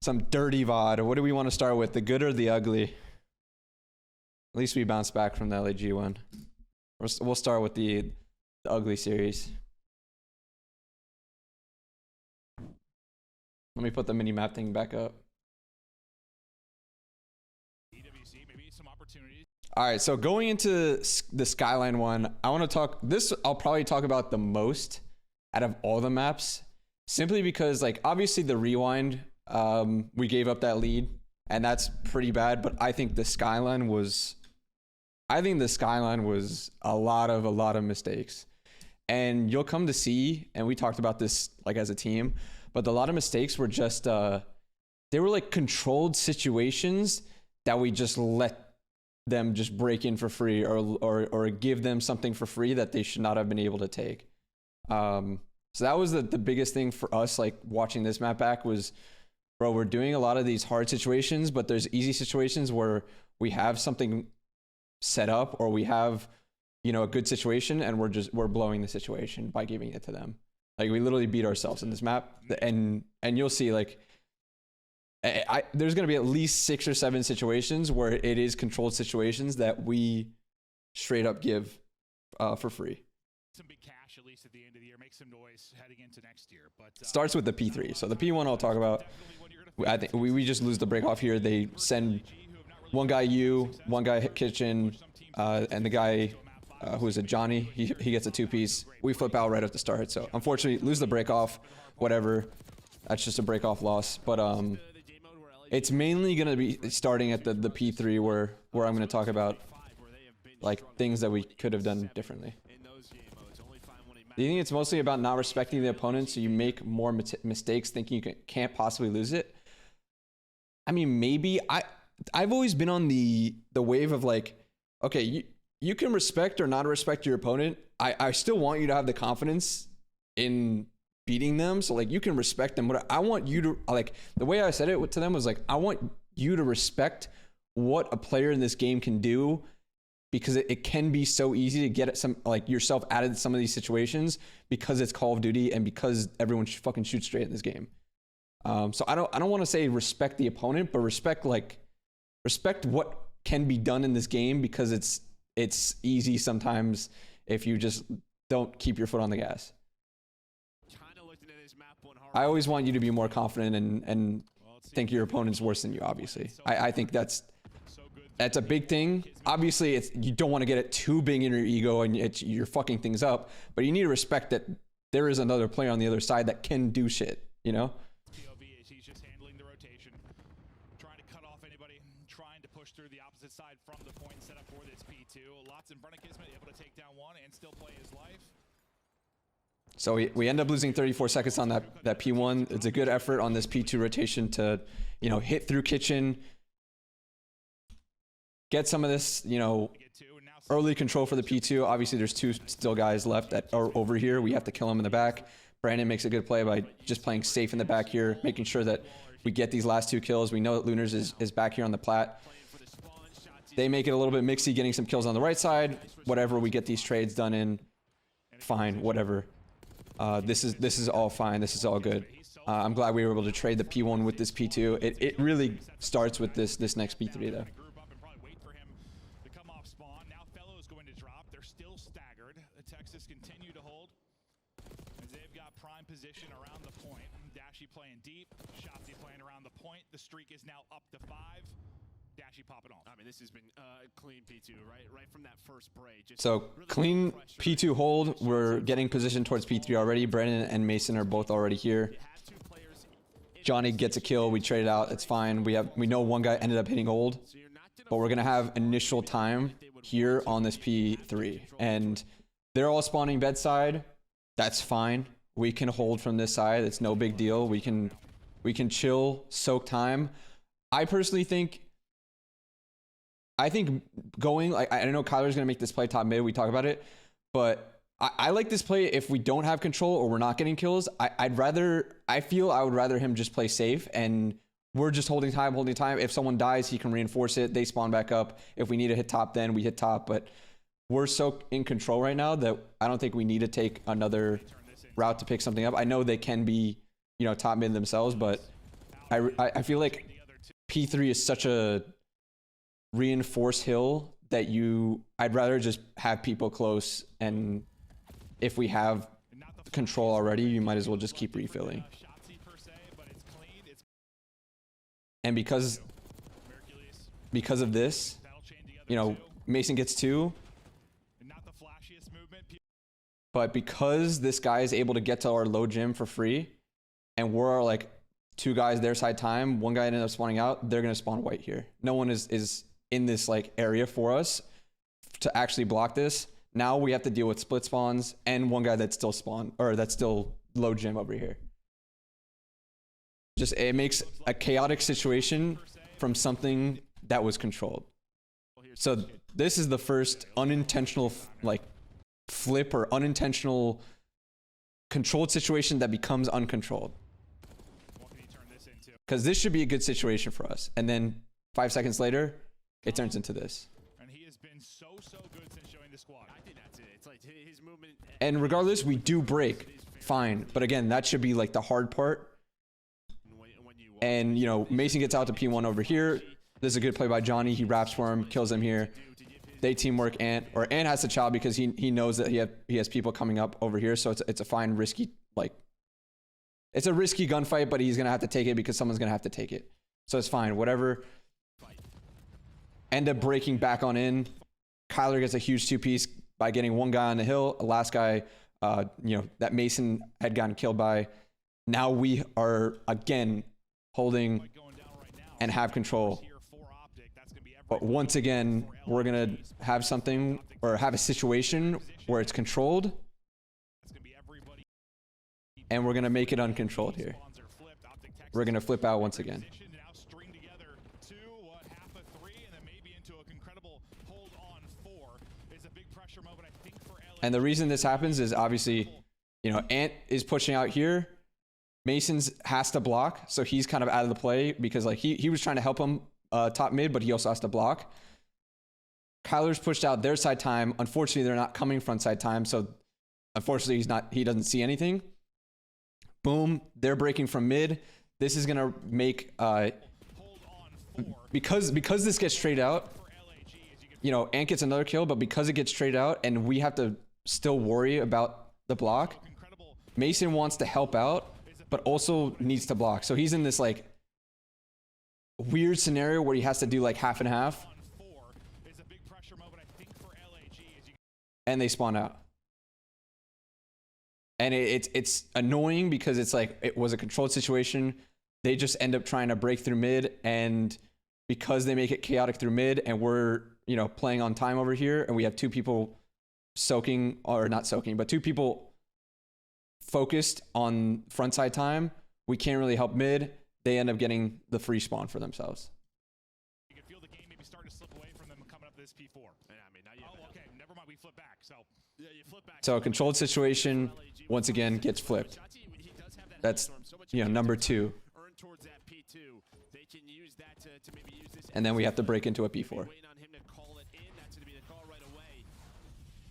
some dirty VOD. What do we want to start with? The good or the ugly? At least we bounced back from the LAG one. We'll start with the ugly series. Let me put the mini map thing back up. All right, so going into the Skyline one, I want to talk this. I'll probably talk about the most out of all the maps, simply because, like, obviously the rewind, we gave up that lead, and that's pretty bad. But I think the Skyline was, a lot of mistakes, and you'll come to see. And we talked about this like as a team, but a lot of mistakes were just they were like controlled situations that we just let them just break in for free, or give them something for free that they should not have been able to take. So that was the biggest thing for us, like watching this map back, was, bro, we're doing a lot of these hard situations, but there's easy situations where we have something set up, or we have, you know, a good situation, and we're blowing the situation by giving it to them. Like, we literally beat ourselves in this map, and you'll see, like, there's going to be at least 6 or 7 situations where it is controlled situations that we straight up give for free. Some big cash, at least at the end of the year, make some noise heading into next year. But starts with the P3. So the P1 I'll talk about. I think we just lose the break off here. They send one guy one guy Kitchen, and the guy who is a Johnny, he gets a 2-piece. We flip out right at the start. So unfortunately, lose the break off. Whatever. That's just a break off loss. But it's mainly going to be starting at the P3 where I'm going to talk about, like, things that we could have done differently. Do you think it's mostly about not respecting the opponent, so you make more mistakes thinking you can't possibly lose it? I mean, maybe. I've always been on the wave of, like, okay, you can respect or not respect your opponent. I still want you to have the confidence in beating them, so, like, you can respect them. But I want you to, like, the way I said it to them was, like, I want you to respect what a player in this game can do, because it can be so easy to get at some, like, yourself out of some of these situations because it's Call of Duty and because everyone fucking shoots straight in this game. So I don't want to say respect the opponent, but respect what can be done in this game, because it's easy sometimes if you just don't keep your foot on the gas. I always want you to be more confident and think your opponent's worse than you, obviously. I think that's a big thing. Obviously, you don't want to get it too big in your ego and you're fucking things up, but you need to respect that there is another player on the other side that can do shit, you know? He's just handling the rotation, trying to cut off anybody, trying to push through the opposite side from the point set up for this P2. Lots in front of Kismet, able to take down one and still play his life. So we end up losing 34 seconds on that P1. It's a good effort on this P2 rotation to, you know, hit through Kitchen, get some of this, you know, early control for the P2. Obviously, there's 2 still guys left that are over here. We have to kill them in the back. Brandon makes a good play by just playing safe in the back here, making sure that we get these last 2 kills. We know that Lunars is back here on the plat. They make it a little bit mixy, getting some kills on the right side. Whatever, we get these trades done in, fine, whatever. This is all fine. This is all good. I'm glad we were able to trade the P1 with this P2. It really starts with this next P3 though. Texas continue to hold as they've got prime position around the point. Dashy playing deep, Shotzi playing around the point. The streak is now up to 5. Dashy popping off. I mean, this has been clean P2, right from that first break. So clean P2 hold. We're getting positioned towards P3 already. Brandon and Mason are both already here. Johnny gets a kill. We trade it out. It's fine. We know one guy ended up hitting old, but we're gonna have initial time here on this P3, and they're all spawning bedside. That's fine. We can hold from this side. It's no big deal. We can chill, soak time. I personally think going, like, I know Kyler's gonna make this play top mid. We talk about it, but I like this play if we don't have control or we're not getting kills. I would rather him just play safe, and we're just holding time. If someone dies, he can reinforce it. They spawn back up. If we need to hit top, then we hit top. But we're so in control right now that I don't think we need to take another route to pick something up. I know they can be, you know, top mid themselves, but I feel like P3 is such a reinforced hill that I'd rather just have people close, and if we have control already, you might as well just keep refilling. And because of this, you know, Mason gets 2. But because this guy is able to get to our low gym for free, and we're like 2 guys their side time, 1 guy ended up spawning out, they're gonna spawn white here. No one is in this like area for us to actually block this. Now we have to deal with split spawns and 1 guy that's still spawn, or that's still low gym over here. Just, it makes a chaotic situation from something that was controlled. So this is the first unintentional like flip or unintentional controlled situation that becomes uncontrolled. Because this should be a good situation for us, and then 5 seconds later, it turns into this. And he has been so good since joining the squad. I think that's it. It's like his movement. And regardless, we do break, fine. But again, that should be like the hard part. And you know, Mason gets out to P1 over here. This is a good play by Johnny. He wraps for him, kills him here. They teamwork Ant, or Ant has to chow because he knows that he has people coming up over here. So it's a fine risky, like, it's a risky gunfight, but he's gonna have to take it because someone's gonna have to take it. So it's fine, whatever. End up breaking back on in. Kyler gets a huge 2-piece by getting 1 guy on the hill. The last guy, you know, that Mason had gotten killed by. Now we are again holding and have control. But once again, we're gonna have something, or have a situation where it's controlled, and we're gonna make it uncontrolled here. We're gonna flip out once again. And the reason this happens is obviously, you know, Ant is pushing out here. Mason's has to block, so he's kind of out of the play because like he was trying to help him top mid, but he also has to block. Kyler's pushed out their side time. Unfortunately, they're not coming front side time, so unfortunately he doesn't see anything. Boom, they're breaking from mid. This is gonna make because this gets straight out, you know, Ant gets another kill, but because it gets straight out and we have to still worry about the block, Mason wants to help out, but also needs to block. So he's in this like weird scenario where he has to do like half and half. And they spawn out. And it's annoying because it's like, it was a controlled situation. They just end up trying to break through mid, and because they make it chaotic through mid and we're, you know, playing on time over here, and we have 2 people soaking, or not soaking, but 2 people focused on front side time, we can't really help mid. They end up getting the free spawn for themselves. You can feel the game maybe starting to slip away from them coming up this P4. Yeah, I mean, oh, okay, never mind, we flip back. So yeah, you flip back. So a controlled situation once again gets flipped. That's, you know, number 2. And then we have to break into a P4.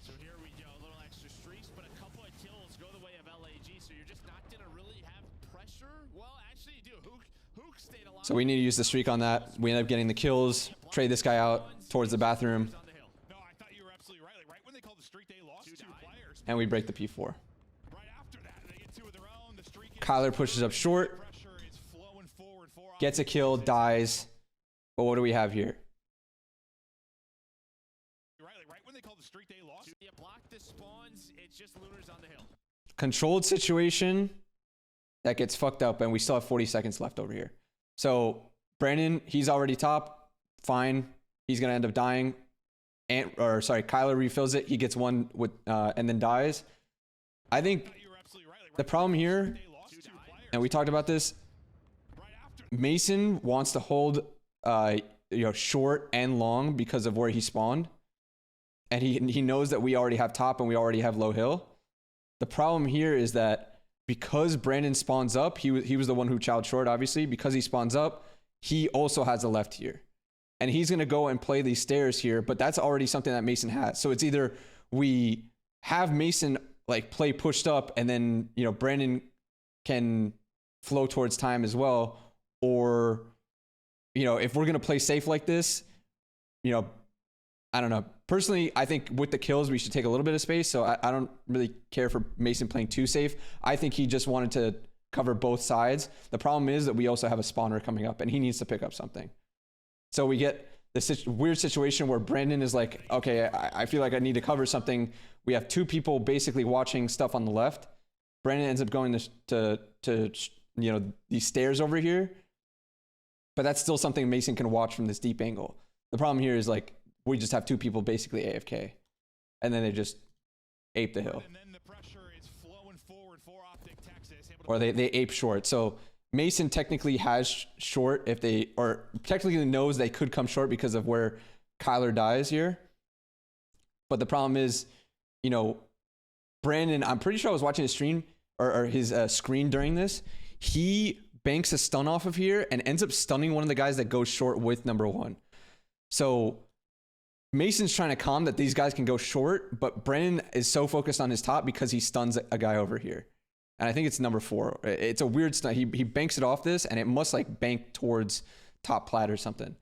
So here we go, a little extra streaks, but a couple of kills go the way of LAG, so you're just not gonna really have pressure. Well, actually you do. Hook stayed alive. So we need to use the streak on that. We end up getting the kills, trade this guy out towards the bathroom. No, I thought you were absolutely right. Like right when they called the streak, they lost 2 players. And we break the P4. Right after that, they get 2 of their own. The streak Kyler pushes up short, gets a kill, dies. But what do we have here? Right when they called the streak, they lost. You block the spawns, it's just Lunars on the hill. Controlled situation that gets fucked up, and we still have 40 seconds left over here. So Brandon, he's already top, fine. He's gonna end up dying. Kyler refills it. He gets 1 with and then dies. I think the problem here, and we talked about this, Mason wants to hold you know, short and long because of where he spawned, and he knows that we already have top and we already have low hill. The problem here is that because Brandon spawns up, he was the one who chowed short, obviously. Because he spawns up, he also has the left here, and he's gonna go and play these stairs here, but that's already something that Mason has. So it's either we have Mason like play pushed up, and then, you know, Brandon can flow towards time as well, or, you know, if we're going to play safe like this, you know, I don't know. Personally, I think with the kills, we should take a little bit of space. So I don't really care for Mason playing too safe. I think he just wanted to cover both sides. The problem is that we also have a spawner coming up and he needs to pick up something. So we get this weird situation where Brandon is like, okay, I feel like I need to cover something. We have two people basically watching stuff on the left. Brandon ends up going to you know, these stairs over here. But that's still something Mason can watch from this deep angle. The problem here is like, we just have two people basically AFK. And then they just ape the hill. And then the pressure is flowing forward for OpTic's. Or they ape short. So Mason technically has short if they, or technically knows they could come short because of where Kyler dies here. But the problem is, you know, Brandon, I'm pretty sure I was watching his stream or his screen during this. He banks a stun off of here and ends up stunning one of the guys that goes short with number one. So Mason's trying to calm that these guys can go short, but Brandon is so focused on his top because he stuns a guy over here. And I think it's number 4. It's a weird stun. He banks it off this and it must like bank towards top plat or something.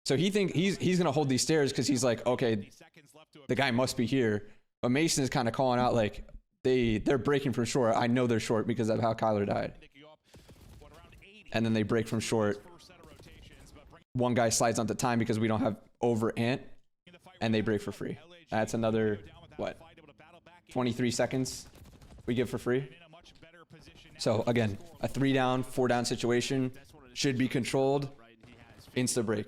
So he thinks he's going to hold these stairs because he's like, okay, the guy must be here. But Mason is kind of calling out like they're breaking from short. I know they're short because of how Kyler died. And then they break from short. One guy slides onto time because we don't have over ant. And they break for free. That's another, what, 23 seconds we give for free. So again, a 3 down, 4 down situation should be controlled. Insta break.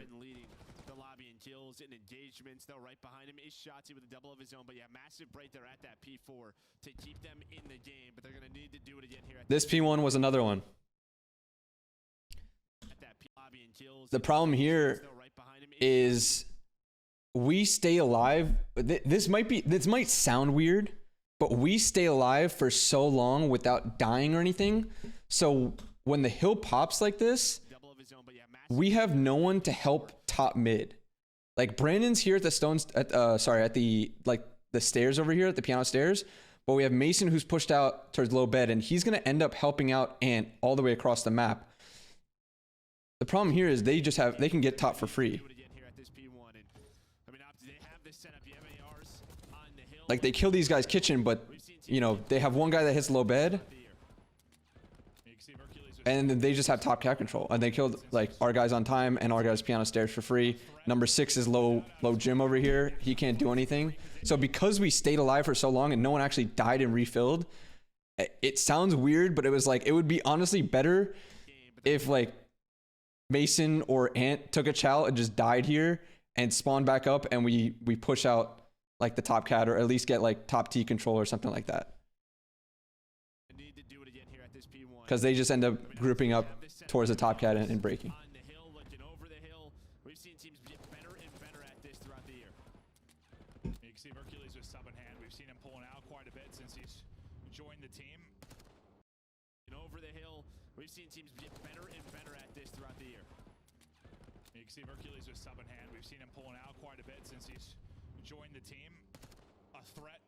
Right behind him is Shotzi with a double of his own, but yeah, massive break there at that P4 to keep them in the game, but they're going to need to do it again here. This P1 was another one. The problem here is we stay alive. This might sound weird, but we stay alive for so long without dying or anything. So when the hill pops like this, we have no one to help top mid. Like Brandon's here at the stones, at the stairs over here at the piano stairs, but we have Mason who's pushed out towards low bed, and he's gonna end up helping out Ant all the way across the map. The problem here is they can get top for free. Like they kill these guys kitchen, but you know they have one guy that hits low bed, and then they just have top cat control, and they killed like our guys on time and our guys piano stairs for free. Number 6 is low Jim over here. He can't do anything. So because we stayed alive for so long and no one actually died and refilled, it sounds weird, but it was like, it would be honestly better if like Mason or Ant took a chow and just died here and spawned back up, and we push out like the top cat, or at least get like top T control or something like that. Because they just end up grouping up towards the top cat and breaking. We've seen teams get better and better at this throughout the year. You can see Hercules with sub in hand. We've seen him pulling out quite a bit since he's joined the team. And over the hill, we've seen teams get better and better at this throughout the year. You can see Hercules with sub in hand. We've seen him pulling out quite a bit since he's joined the team. A threat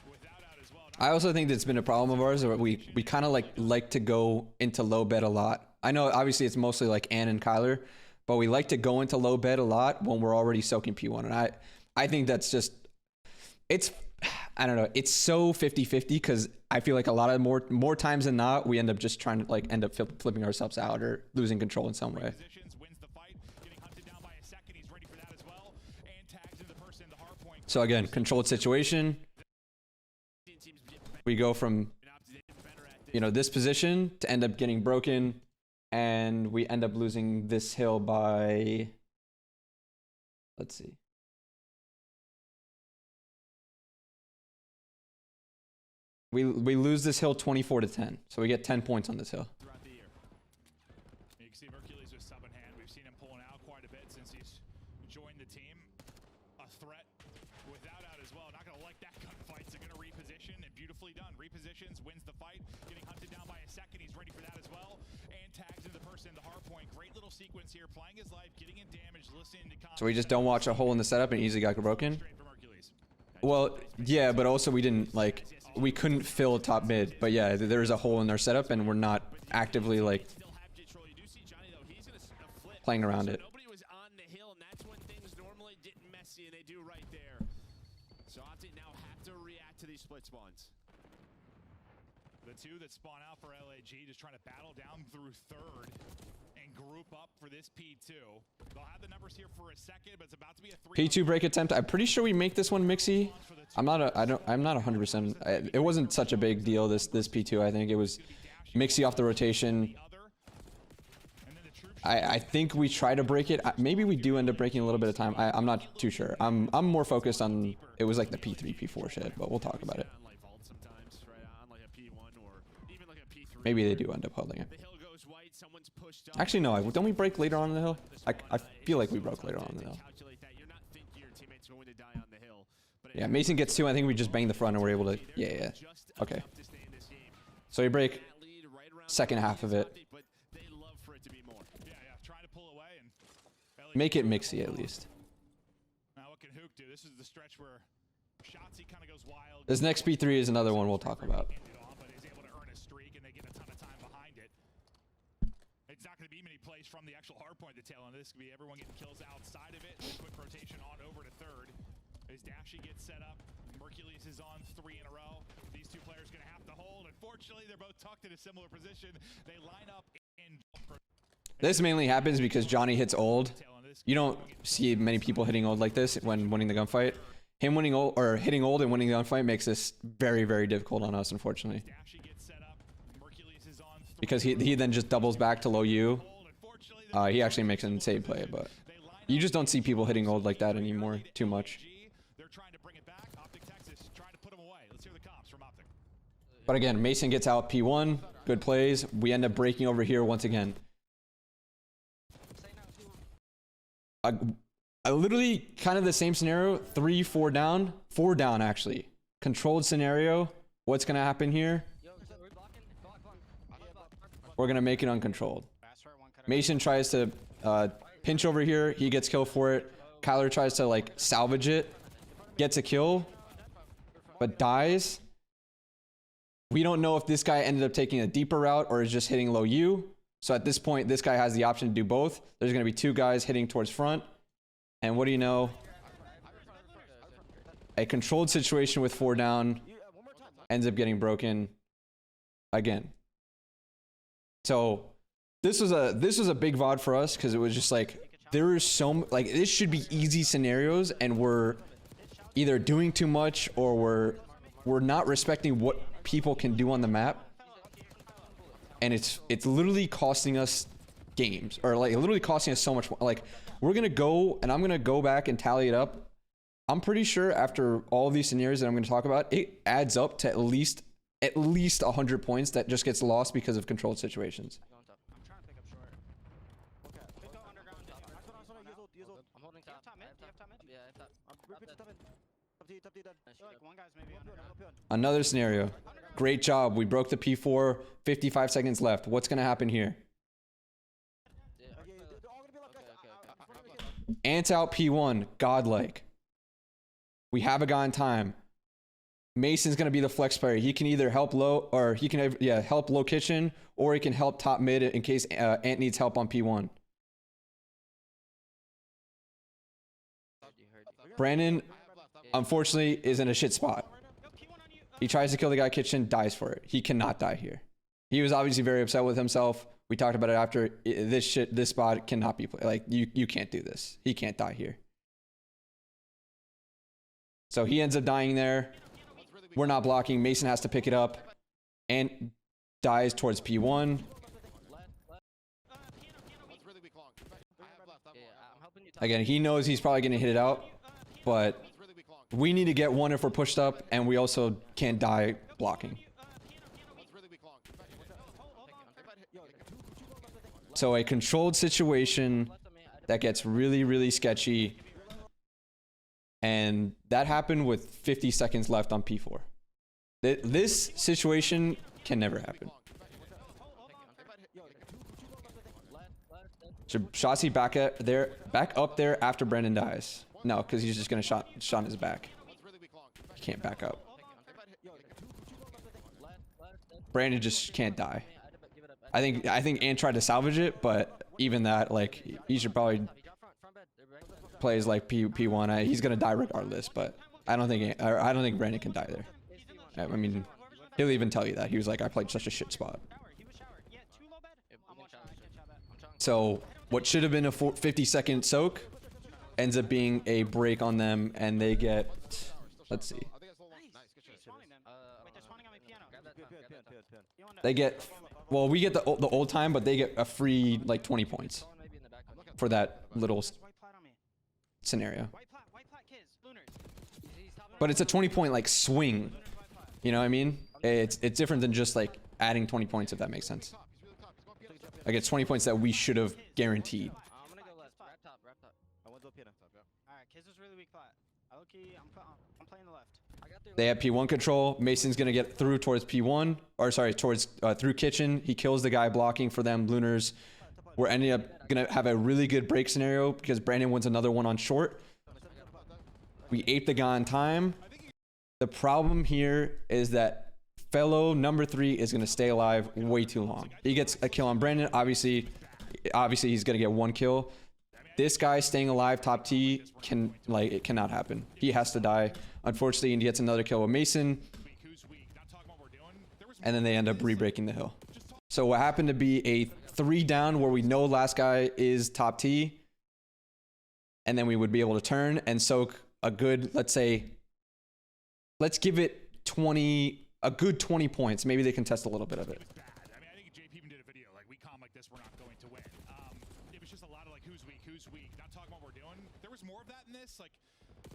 without out as well. I also think that's been a problem of ours, where we kind of like to go into low bed a lot. I know obviously it's mostly like Ann and Kyler, but we like to go into low bed a lot when we're already soaking P1. And I think that's just, I don't know, it's so 50-50 because I feel like a lot of more times than not, we end up just trying to like end up flipping ourselves out or losing control in some way. So again, controlled situation. We go from, you know, this position to end up getting broken, and we end up losing this hill by, let's see. We lose this hill 24-10, so we get 10 points on this hill. You can see Hercules with sub in hand. We've seen him pulling out quite a bit since he's joined the team. A threat without out as well. Not going to like that gunfight. So going to reposition, and beautifully done. Repositions, wins the fight. Getting hunted down by a second. He's ready for that as well. And tags into the person, the hard point. Great little sequence here. Playing his life, getting in damage, listening to comments. So we just don't watch a hole in the setup and easily got broken? Well, yeah, but also we didn't like, we couldn't fill top mid. But yeah, there's a hole in their setup and we're not actively like playing around it. Nobody was on the hill, and that's when things normally get messy, and they do right there. So OpTic now have to react to these split spawns. The two that spawn out for LAG just trying to battle down through third and group up for this P2. They'll have the numbers here for a second, but it's about to be a 3 P2 break attempt. I'm pretty sure we make this one mixy. I'm not 100%. It wasn't such a big deal, this P2. I think it was mixy off the rotation. I think we try to break it. Maybe we do end up breaking a little bit of time. I'm not too sure. I'm more focused on, it was like the P3, P4 shit, but we'll talk about it. Maybe they do end up holding it. Actually, no. Don't we break later on in the hill? I feel like we broke later on in the hill. Yeah, Mason gets 2. I think we just bang the front and we're able to... Yeah. Okay. So we break second half of it. Make it mixy at least. Now what can Hook do? This is the stretch where Shotzzy kind of goes wild. This next P3 is another one we'll talk about. But he's able to earn a streak and they get a ton of time behind it. It's not going to be many plays from the actual hard point to tail end. This could be everyone getting kills outside of it. Quick rotation on over to third. As Dashy gets set up, Mercules is on 3 in a row. These two players going to have to hold. Unfortunately, they're both tucked in a similar position. They line up in. This mainly happens because Johnny hits old. You don't see many people hitting old like this when winning the gunfight. Him winning old or hitting old and winning the gunfight makes this very, very difficult on us, unfortunately. Because he then just doubles back to low U. He actually makes an insane play, but you just don't see people hitting old like that anymore too much. But again, Mason gets out P1. Good plays. We end up breaking over here once again. Literally kind of the same scenario. 3, 4 down. 4 down, actually. Controlled scenario. What's going to happen here? We're going to make it uncontrolled. Mason tries to pinch over here. He gets killed for it. Kyler tries to like salvage it. Gets a kill. But dies. We don't know if this guy ended up taking a deeper route or is just hitting low U. So at this point, this guy has the option to do both. There's going to be 2 guys hitting towards front. And what do you know? A controlled situation with 4 down ends up getting broken again. So this was a big VOD for us because it was just like there is so like this should be easy scenarios and we're either doing too much or we're not respecting what people can do on the map. And it's literally costing us games, or like literally costing us so much. Like we're gonna go, and I'm gonna go back and tally it up. I'm pretty sure after all of these scenarios that I'm gonna talk about, it adds up to at least 100 points that just gets lost because of controlled situations. I'm trying to pick up short. Okay. Pick up underground. I'm holding top. Do you have top mid? Yeah, I have top. Like one guy's maybe underground. Another scenario. Great job. We broke the P4. 55 seconds left. What's gonna happen here? Ant out P1. Godlike. We have a guy in time. Mason's gonna be the flex player. He can either help low, or he can help low kitchen, or he can help top mid in case Ant needs help on P1. Brandon, unfortunately, is in a shit spot. He tries to kill the guy kitchen, dies for it. He cannot die here. He was obviously very upset with himself. We talked about it after. This spot cannot be played. Like you can't do this. He can't die here. So he ends up dying there. We're not blocking. Mason has to pick it up and dies towards P1. Again, he knows he's probably going to hit it out, but we need to get one if we're pushed up, and we also can't die blocking. So a controlled situation that gets really, really sketchy. And that happened with 50 seconds left on P4. This situation can never happen. So Shotzzy back up there after Brandon dies. No, because he's just gonna shot in his back. He can't back up. Brandon just can't die. I think Ant tried to salvage it, but even that, like, he should probably plays like P1. He's gonna die regardless, but I don't think Brandon can die there. I mean, he'll even tell you that. He was like, I played such a shit spot. So what should have been a 50-second soak ends up being a break on them, and they get, let's see, they get, well, we get the old time, but they get a free like 20 points for that little scenario. But it's a 20-point like swing, you know what I mean? It's different than just like adding 20 points, if that makes sense. Like, it's 20 points that we should have guaranteed. I'm gonna go left. Rap top. I went up here. Alright, Kids is really weak flat. I'm playing the left. They have P1 control. Mason's gonna get through towards P1, or sorry, towards through kitchen. He kills the guy blocking for them. Lunars. We're ending up gonna have a really good break scenario because Brandon wins another one on short. We ate the guy on time. The problem here is that fellow number 3 is gonna stay alive way too long. He gets a kill on Brandon. Obviously he's gonna get 1 kill. This guy staying alive top T it cannot happen. He has to die. Unfortunately, and he gets another kill with Mason. And then they end up re-breaking the hill. So what happened to be a 3 down where we know last guy is top T, and then we would be able to turn and soak a good, let's give it a good 20 points. Maybe they can test a little bit of it. I mean, I think JP even did a video like, we calm like this, we're not going to win. It was just a lot of like, who's weak, not talking about what we're doing. There was more of that in this, like,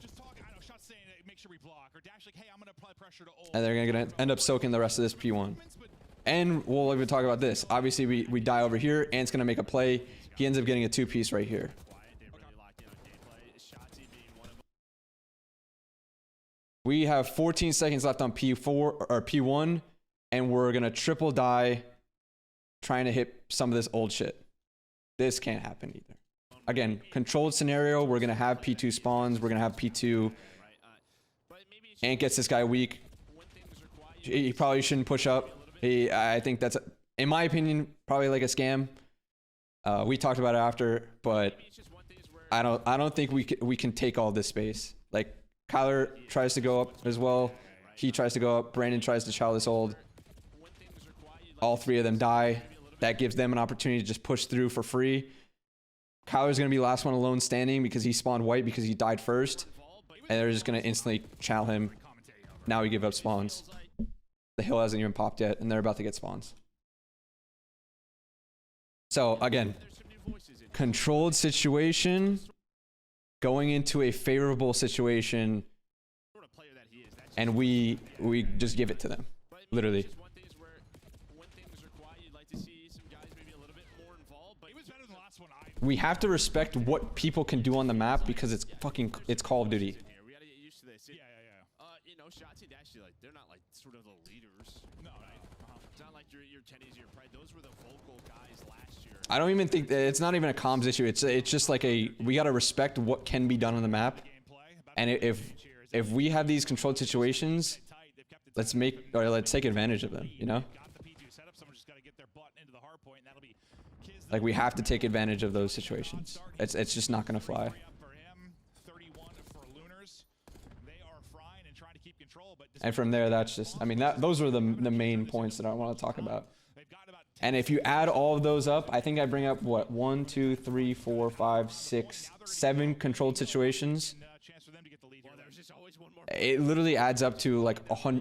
just talk. I don't know, shots saying make sure we block, or Dash like, hey, I'm gonna apply pressure to ult. And they're gonna end up soaking the rest of this P1. And we'll even talk about this. Obviously, we die over here. Ant's gonna make a play. He ends up getting a 2-piece right here. We have 14 seconds left on P4 or P1, and we're gonna triple die trying to hit some of this old shit. This can't happen either. Again, controlled scenario. We're gonna have P2 spawns. We're gonna have P2. Ant gets this guy weak. He probably shouldn't push up. I think that's, in my opinion, probably like a scam. We talked about it after, but I don't think we can take all this space. Like, Kyler tries to go up as well. He tries to go up. Brandon tries to chow this old. All 3 of them die. That gives them an opportunity to just push through for free. Kyler's going to be the last one alone standing because he spawned white because he died first. And they're just going to instantly chow him. Now we give up spawns. The hill hasn't even popped yet, and they're about to get spawns. So, again, controlled situation. Going into a favorable situation, and we just give it to them, literally. We have to respect what people can do on the map because it's Call of Duty. You know, Shotzi Dashy, like, they're not like sort of the leaders. No, it's not like your Tennies, your Pride. Those were the vocal guys last year. I don't even think it's not even a comms issue. It's just like we gotta respect what can be done on the map, and if we have these controlled situations, let's take advantage of them. You know, like, we have to take advantage of those situations. It's just not gonna fly. And from there, that's just, I mean, those are the main points that I want to talk about. And if you add all of those up, I think I bring up, what, 1, 2, 3, 4, 5, 6, 7 controlled situations. It literally adds up to like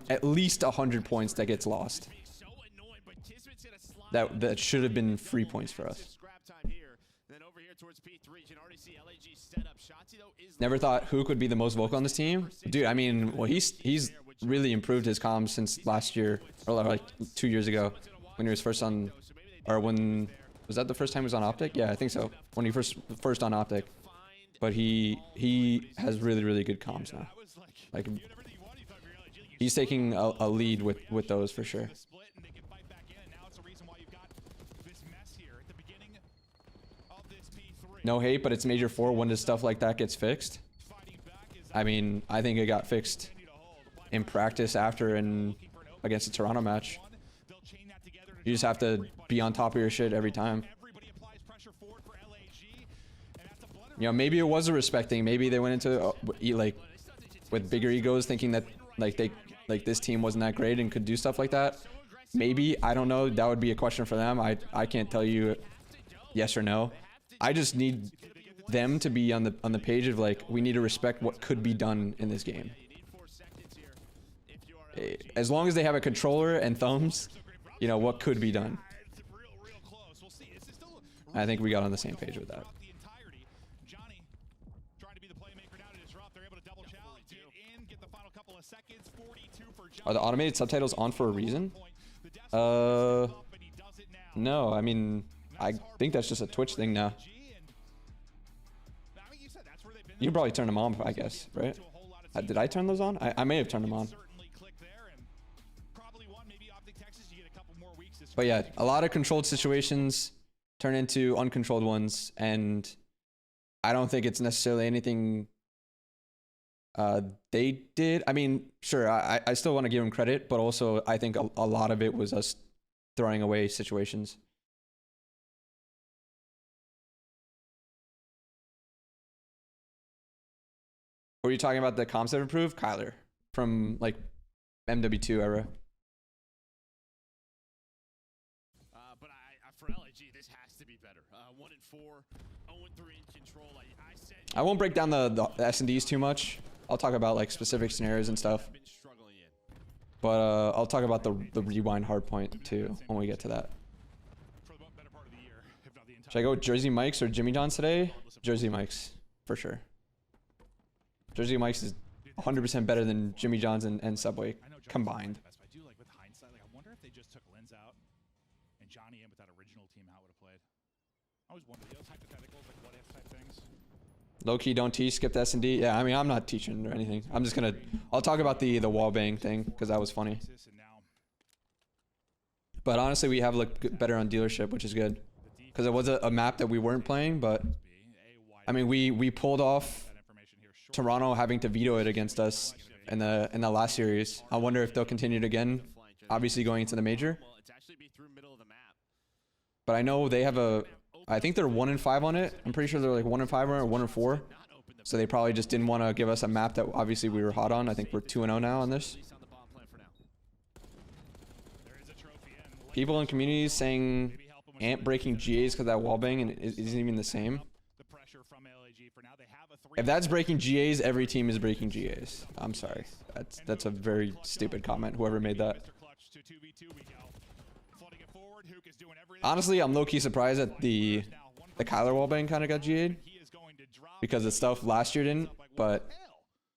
at least 100 points that gets lost. That should have been free points for us. Never thought Hook would be the most vocal on this team. Dude, I mean, well, he's really improved his comms since last year, or like 2 years ago, when he was first on, or when, was that the first time he was on OpTic? Yeah, I think so. When he first on OpTic. But he has really good comms now. Like, he's taking a lead with those for sure. No hate, but it's Major 4. When does stuff like that gets fixed? I mean, I think it got fixed in practice after and against the Toronto match. You just have to be on top of your shit every time. You know, maybe it was a respect thing. Maybe they went into like with bigger egos, thinking that like this team wasn't that great and could do stuff like that. Maybe, I don't know. That would be a question for them. I can't tell you yes or no. I just need them to be on the page of like, we need to respect what could be done in this game. As long as they have a controller and thumbs, you know what could be done. I think we got on the same page with that. Are the automated subtitles on for a reason? No, I mean, I think that's just a Twitch thing now. You can probably turn them on, I guess, right? Did I turn those on? I may have turned them on. But yeah, a lot of controlled situations turn into uncontrolled ones, and I don't think it's necessarily anything they did. I mean, sure, I still want to give them credit, but also I think a lot of it was us throwing away situations. Were you talking about the comms that improved? Kyler from like MW2 era. But for LIG, this has to be better. 1-4, 0-3 in control. I won't break down the S&Ds too much. I'll talk about like specific scenarios and stuff. But I'll talk about the rewind hardpoint too when we get to that. Should I go with Jersey Mike's or Jimmy John's today? Jersey Mike's, for sure. Jersey Mike's is 100% better than Jimmy John's and Subway combined. I do like with hindsight, like I wonder if they just took Lens out and Johnny in with that original team, how it would have played. I always wondered those hypotheticals, like what if type things. Low key, don't teach, skip the S&D. Yeah, I mean, I'm not teaching or anything. I'm just gonna, I'll talk about the wall bang thing because that was funny. But honestly, we have looked better on dealership, which is good because it was a map that we weren't playing. But I mean, we pulled off Toronto having to veto it against us in the last series. I wonder if they'll continue it again. Obviously, going into the major. But I know they have I think they're 1-5 on it. I'm pretty sure they're like 1-5 on it or 1-4. So they probably just didn't want to give us a map that obviously we were hot on. I think we're 2-0 now on this. People in communities saying Ant breaking GAs because that wallbang and it isn't even the same. If that's breaking GAs, every team is breaking GAs. I'm sorry. That's a very stupid comment, whoever made that. Honestly, I'm low-key surprised that the Kyler wallbang kind of got GA'd because the stuff last year didn't. But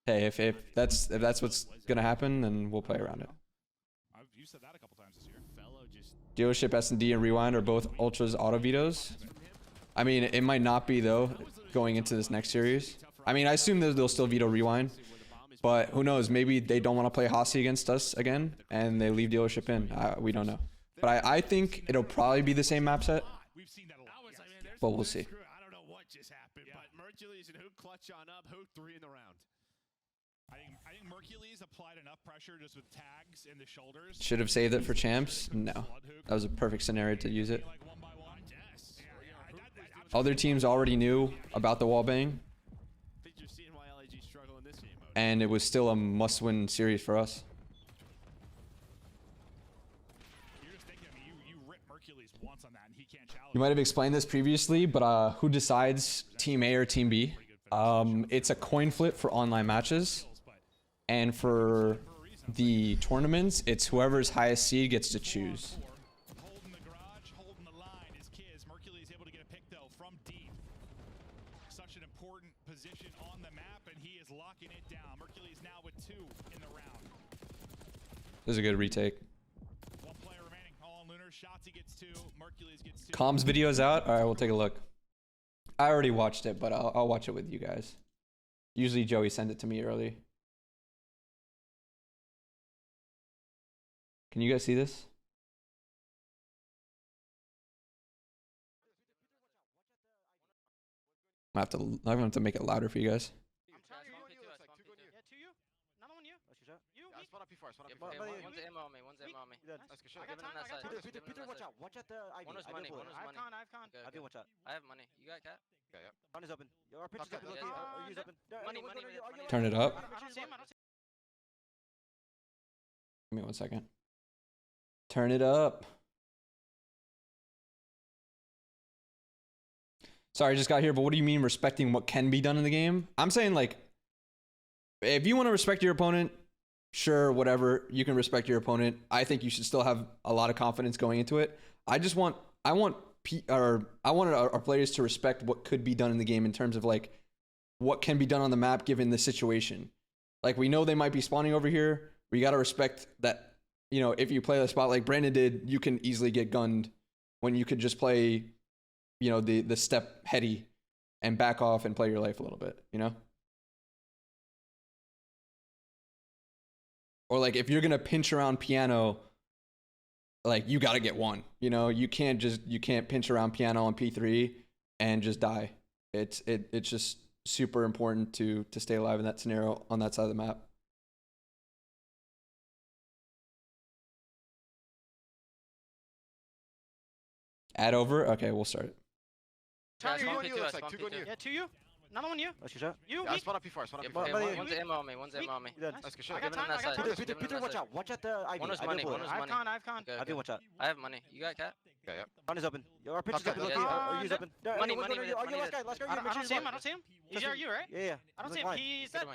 hey, if that's what's gonna happen, then we'll play around it. Dealership S&D and Rewind are both Ultra's auto vetoes. I mean, it might not be though going into this next series. I mean, I assume that they'll still veto Rewind, but who knows? Maybe they don't want to play Hossie against us again, and they leave dealership in. We don't know. But I think it'll probably be the same map set. But we'll see. I don't know what just happened, but Mercules and Hook clutch on up. Hook 3 in the round. I think Mercules applied enough pressure just with tags in the shoulders. Should have saved it for champs. No, that was a perfect scenario to use it. Other teams already knew about the wallbang, and it was still a must-win series for us. You might have explained this previously, but who decides Team A or Team B? It's a coin flip for online matches, and for the tournaments, it's whoever's highest seed gets to choose. Holding the garage, holding the line is Kiz. Mercules able to get a pick though from deep. Such an important position on the map, and he is locking it down. Mercules now with 2 in the round. This is a good retake. One player remaining. All on Lunar. Shotzi gets 2. Mercules gets 2. Comms video's out. All right, we'll take a look. I already watched it, but I'll watch it with you guys. Usually Joey sends it to me early. Can you guys see this? I'm gonna have to make it louder for you guys. I'm trying to hear you. Yeah, to you. Another one you. You. I spawn up P4. One's ammo on me. One's ammo on me. I got time. Peter, watch out. Watch out the ID. One was money. One was money. I have con. I do watch out. I have money. You got cat? Yeah. Down is open. Your pitch is open. Look, use open. Money. Turn it up. I don't see him. Give me 1 second. Turn it up. Sorry, I just got here, but what do you mean respecting what can be done in the game? I'm saying, like, if you want to respect your opponent, sure, whatever, you can respect your opponent. I think you should still have a lot of confidence going into it. I want our players to respect what could be done in the game in terms of, like, what can be done on the map given the situation. Like, we know they might be spawning over here. We got to respect that, you know, if you play the spot like Brandon did, you can easily get gunned when you could just play, you know, the step heady and back off and play your life a little bit, you know? Or like if you're going to pinch around piano, like you got to get one, you know? You can't pinch around piano on P3 and just die. It's just super important to stay alive in that scenario on that side of the map. Add over? Okay, we'll start it. Guys, Two one on you, P2, looks guys, like. one Two on P2. you. Yeah, 2 you. Another one you. Let's get shot. You. Yeah, I weak. spot on P4, spot on Yeah, P4. okay, one's ammo on me, one's ammo on me. You're dead. Let's get I shot. got time, I got time. Peter, watch out. Watch out the Ivy. One was Ivy money, bullet. one was I have money. con, I have con. Okay, Ivy, watch out. I have money. You got cat? Yeah, yeah. Down is open. Your pitch is Okay, open. yeah, Look, yeah. use open. Money, Are you money, last guy? Last guy. I don't see him, I don't see him. He's you, right? Yeah. I don't see him. He's dead.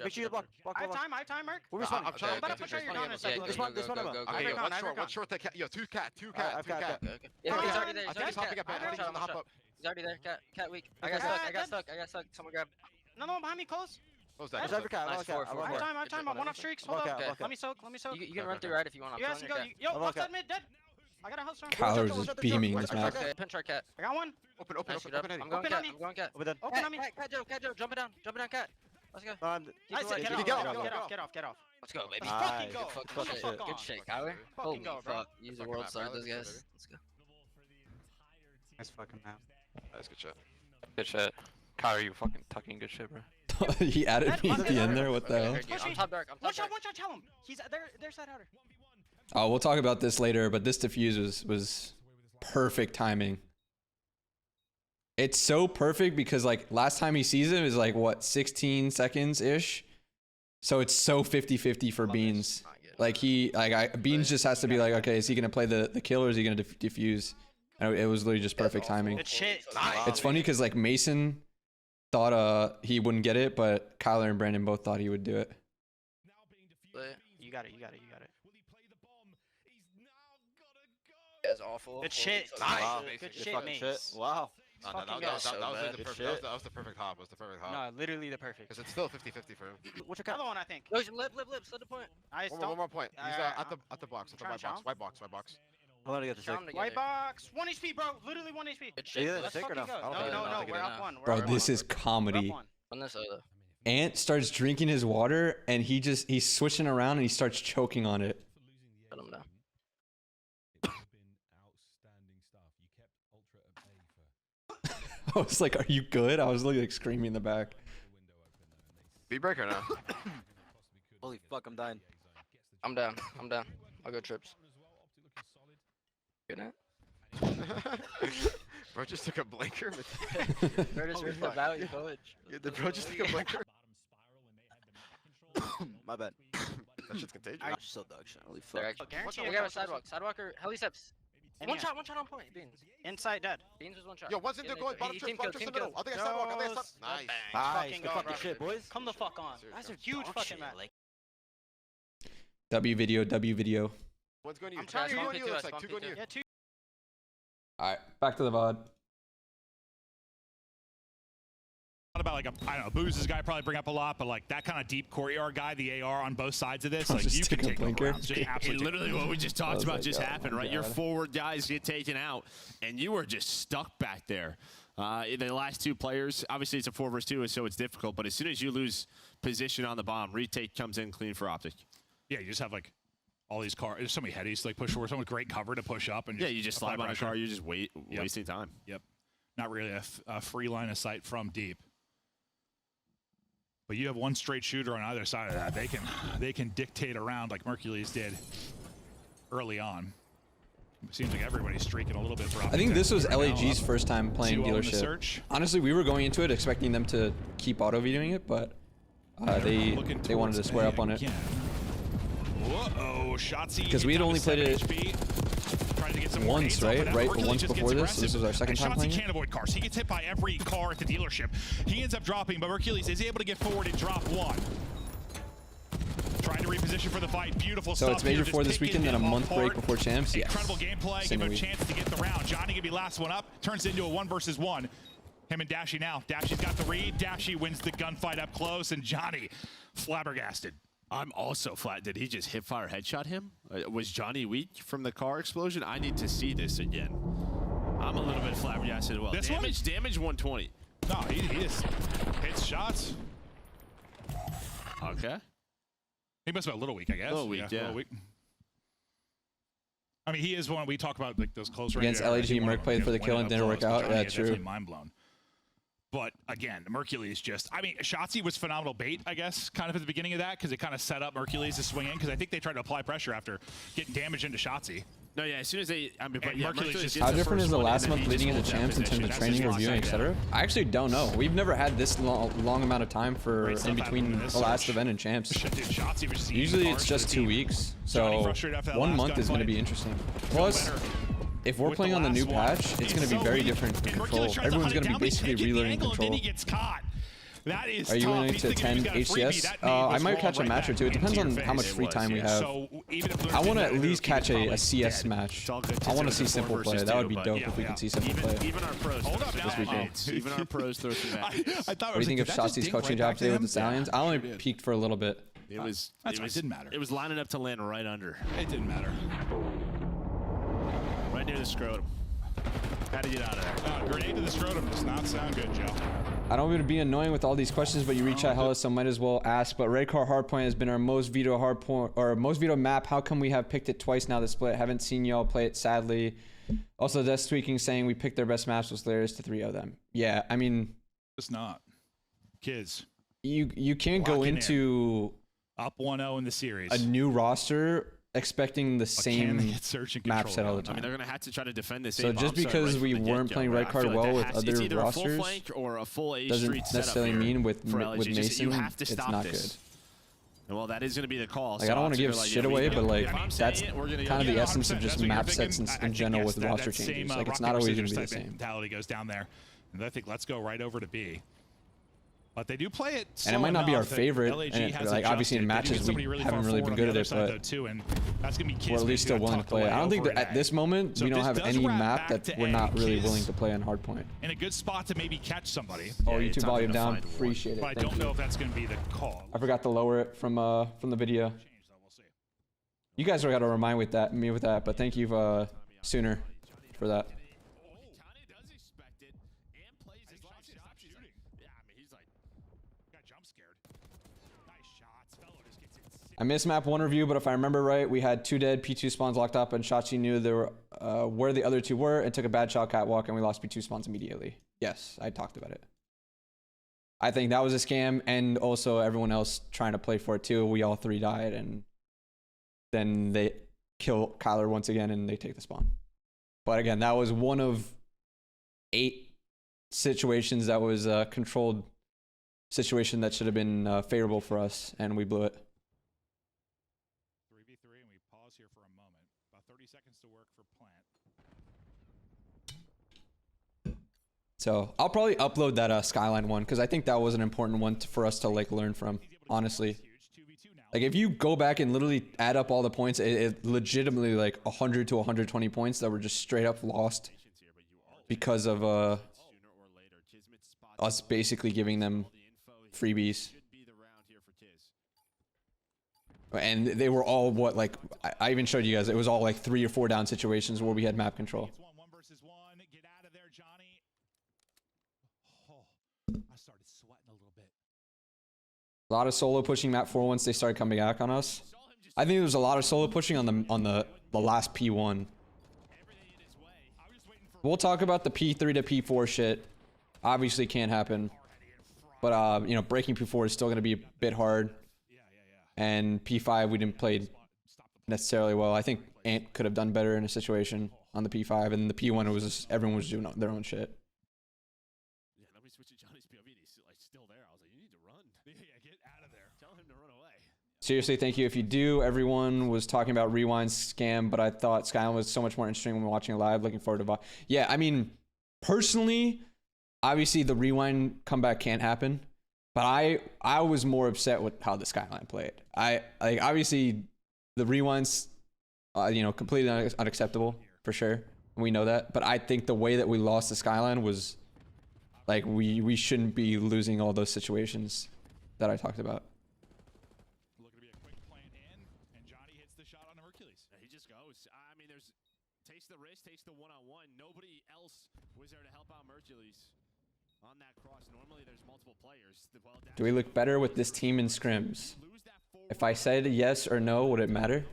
Make sure you block. I have time, Mark. We're responding. I'm trying I'm about to to push out your respond. gun in a second. Okay, I've got one con. short that cat. Yo, two cat. I've got Yeah, he's already there. I think he's hopping up back. I think he's on the hop up. He's already there. Cat weak. I Okay. got stuck. Someone grab. Another one behind me, close. Close There's that. every cat. Nice, four. I I have time. I'm one off streaks. Hold Okay, up. okay. Let me soak. You can run Okay. through right if you want. You guys can go. Yo, I'm left okay. side mid, dead. I got a house round. Kyler's just beaming this map. Okay, pinch our cat. I got one. Open, Nice, shoot open, up. Eddie. I'm going Open cat. on me. I'm going cat. We're done. Open on me. Cat Joe. Jump it down, cat. Let's go. Nice. Nice, Get get off. off. Let's go, baby. Nice. Fucking go. Good Good shit. Good shit, Kyler. Holy fuck. Use the world star, those guys. Let's go. Nice fucking map. That's good shit. Good shit. Kyler, you fucking tucking good shit, bro. He added me at the end there. What the hell? I'm top dark. One shot, tell him. He's their side outer. Oh, we'll talk about this later, but this defuse was perfect timing. It's so perfect because like last time he sees him is like what, 16 seconds ish. So it's so 50-50 for Beans. Like Beans just has to be like, okay, is he gonna play the kill or is he gonna defuse? And it was literally just perfect timing. Good shit. It's funny because like Mason thought he wouldn't get it, but Kyler and Brandon both thought he would do it. You got it. That's awful. Good shit. Wow. Good shit, mate. Wow. No, Fucking that was so the Good perfect. shit. That was the perfect hop. Was the perfect hop. No, literally the perfect. Because it's still 50-50 for him. What's your cat? Another one, I think. Lip. Slid the point. I One more point. He's at the box. At the trying white to box. White box. I'm gonna get the sick. White box. 1 HP, bro. Literally 1 HP. Are Good you Let's sick or fucking no? go. I don't think No. I We're don't up one. Bro, We're up this one. is comedy. We're up one. On this other. Ant starts drinking his water and he's switching around and he starts choking on it. Shut him down. I was like, are you good? I was literally like screaming in the back. Beat breaker now. Holy fuck, I'm dying. I'm down. I'll go trips. Good night. Bro just took a blinker. Bro just ripped the value college. Yeah, the bro just took a blinker. My bad. That shit's contagious. I'm so dog shit. Holy fuck. They're actually guaranteed. We got a sidewalk or heli steps. One shot on point. Beans. Inside dead. Beans was one shot. Yo, one's in there going bottom trip, bottom trip in the middle. I think I sidewalk. Nice. Nice. Fucking Good go, fucking bro. shit, boys. Come the fuck on. That's a huge fucking match. W video. One's going to you. I'm telling Two you, on you. Looks like two going to you. Yeah, 2. All right, back to the VOD. About like a Booze's guy probably bring up a lot, but like that kind of deep courtyard guy, the AR on both sides of this, I'll like just you can take a take blinker. over rounds. Just absolutely Literally what we just talked was about like, just oh happened, my right? Your God. forward guys get taken out, and you were just stuck back there. The last two players, obviously it's a 4 versus 2, so it's difficult, but as soon as you lose position on the bomb, retake comes in clean for Optic. Yeah, you just have like all these cars. There's so many headies to like push forward. Someone with great cover to push up and Yeah, you just apply slide on a pressure. car, you're just wasting time. Yep, not really a free line of sight from deep. But you have one straight shooter on either side of that. They can dictate around like Mercules did early on. Seems like everybody's streaking a little bit for I think this was right now. LAG's first time playing 2-0 in the dealership. search. Honestly, we were going into it expecting them to keep auto videoing it, but they wanted to square up on it. Whoa, Shotzzy Because we had only played it trying to get some once, more right? off, but Right, Hercules once just before gets this. So this was our second time Shotzzy playing it. can't avoid cars. He gets hit by every car at the dealership. He ends up dropping, but Hercules is able to get forward and drop one. Trying to reposition for the fight. Beautiful So stuff. it's Major here, 4 just this weekend, picking then a him month break apart. before champs. Yes. Incredible gameplay. Give him a chance to get the round. Johnny gonna be last one up. Turns into a 1 versus 1. Him and Dashy now. Dashy's got the read. Dashy wins the gunfight up close, and Johnny flabbergasted. I'm also flat. Did he just hip fire headshot him? Was Johnny weak from the car explosion? I need to see this again. I'm a little bit flabbergasted as well. This damage 120. No, he just hits shots. Okay. He must have been a little weak, I guess. A little weak, yeah. A little weak. I mean, he is one we talk about, like those close range. Against LAG, Merc played for the kill and didn't work out. Yeah, true. Mind blown. But again, Mercules just, I mean, Shotzzy was phenomenal bait, I guess, kind of at the beginning of that, because it kind of set up Mercules to swing in, because I think they tried to apply pressure after getting damage into Shotzzy. No, as soon as they, I mean, but yeah, Mercules Mercules just- gets How the different first is the one, and last then month he leading just into holds that champs in terms position. of That's training, just reviewing, lockdown. etc.? I actually don't know. We've never had this long amount of time for Great stuff in between happening in this the last search. event and champs. Shit, dude, Shotzzy was just eating Usually the it's cards just for the 2 team. weeks, Johnny so frustrated after that 1 last month is going to gunfight. be interesting. No Plus, better. if we're With playing the on the new last patch, one. it's He's going to be so very weak, different and control. Mercules tries Everyone's hunt going it to be down, but he basically can't get the relearning angle, and control. then he gets caught. That is Are you tough. willing He's to thinking he's attend got a freebie. HCS? That nade I was might wrong catch a right match or back two. It depends into on your how much face. free time we yeah. have. So even if I want to there's at no least he was catch a probably CS dead. match. It's all good. I want to It's see a 4 simple play. versus That would 2, be but dope yeah, if we yeah. could see simple play. Even our pros Hold throw up some now. bad Oh. nades. Even our pros throw some bad nades. I thought, What do you think of did that just Shotzi's ding coaching right job back today with him? the Stallions? I only peeked for a little bit. It was. That's it right, was, it didn't matter. It was lining up to land right under, It didn't matter. right near the scrotum. Had to get out of there. Grenade to the scrotum does not sound good, Joe. I don't want to be annoying with all these questions, but you reach out hella, so might as well ask. But Red Car Hardpoint has been our most vetoed hardpoint or most vetoed map. How come we have picked it twice now? The split. Haven't seen y'all play it, sadly. Also, Death Tweaking saying we picked their best maps was hilarious to 3-0 them. Yeah, I mean, It's not. Kids. you can't go Locking in. into Up 1-0 in the series. a new roster expecting the Can they same get search and map control set all the going? I mean, time. they're gonna have to try to defend this. So A just bomb site because right we from the weren't get-go, playing right? red I card feel like well that with has- other it's either rosters, a full flank or a full A doesn't street setup necessarily here mean with for LG. with Just- Mason you have to it's stop not this. good. And well, that is going to be the call. Like, so I don't want to odds are give like, shit yeah, away, we- but like if I'm that's saying it, we're gonna kind of go. the Yeah, essence of 100%. just That's what map you're sets thinking. in general with that roster same, changes. Like it's rock, not paper, always going scissors to be the type same. mentality goes down there. And I think let's go right over to B. But they do play it And it slow might not be our enough that favorite, LAG and has like obviously in adjusted. They do matches get somebody we really haven't far really been forward good on at the it, other side, but though, too, and that's gonna be we're Kismet at least who still have willing to tucked play it. away I don't think over that at at this moment So we don't this have does any wrap map back that to we're not A. really Kiz willing to play on hardpoint. in a good spot to maybe catch somebody. Oh, Yeah, YouTube it's not volume gonna down. find one. Appreciate it. But I Thank don't know you. if that's going to be the call. I forgot to lower it from the video. Change, though, we'll see. You guys are got to remind me with that, but thank you Sooner for that. Kinda does expect it and plays his last shot. Shooting. Yeah, I mean, he's like, Got jump scared. Nice shots. Fellow just gets it. I missed map 1 review, but if I remember right, we had 2 dead P2 spawns locked up, and Shotzi knew there were, where the other 2 were and took a bad shot catwalk, and we lost P2 spawns immediately. Yes, I talked about it. I think that was a scam, and also everyone else trying to play for it too. We all 3 died, and then they kill Kyler once again, and they take the spawn. But again, that was one of 8 situations that was a controlled situation that should have been favorable for us, and we blew it. 3v3, and we pause here for a moment. About 30 seconds to work for Plant. So I'll probably upload that Skyline one because I think that was an important one for us to like learn from. Honestly, like if you go back and literally add up all the points, it legitimately like 100 to 120 points that were just straight up lost because of us basically giving them freebies. And they were all what, like I even showed you guys. It was all like 3 or 4 down situations where we had map control. It's 1 versus 1. Get out of there, Johnny. Oh, I started sweating a little bit. A lot of solo pushing map 4 once they started coming back on us. I think there was a lot of solo pushing on the last P1. We'll talk about the P3 to P4 shit. Obviously can't happen. But you know, breaking P4 is still gonna be a bit hard. And P5 we didn't play necessarily well. I think Ant could have done better in a situation on the P5, and the P1 it was just, everyone was doing their own shit. Yeah, nobody switching Johnny's POV. He's like still there. I was like, you need to run. Yeah, get out of there. Tell him to run away. Seriously, thank you. If you do, everyone was talking about Rewind scam, but I thought Skyline was so much more interesting when watching it live. Looking forward to yeah, I mean, personally, obviously the Rewind comeback can't happen, but I was more upset with how the Skyline played. Like obviously the Rewinds, you know, completely unacceptable for sure. We know that, but I think the way that we lost the Skyline was like we shouldn't be losing all those situations that I talked about. Looking to be a quick plant in, and Johnny hits the shot on the Hercules. Yeah, he just goes. I mean, there's takes the risk, takes the one-on-one. Nobody else was there to help out Hercules on that cross. Normally, there's multiple players. Do we look better with this team in scrims? If I said yes or no, would it matter?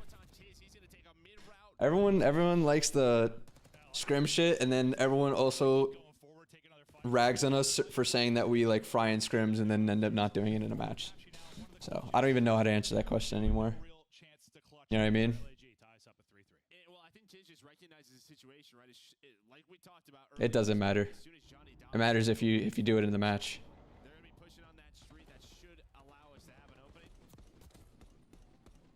Everyone likes the scrim shit, and then everyone also rags on us for saying that we like fry in scrims and then end up not doing it in a match. So I don't even know how to answer that question anymore. You know what I mean? Well, I think Tiz just recognizes the situation, right? Like we talked about It doesn't matter. It matters if you do it in the match. They're gonna be pushing on that street. That should allow us to have an opening.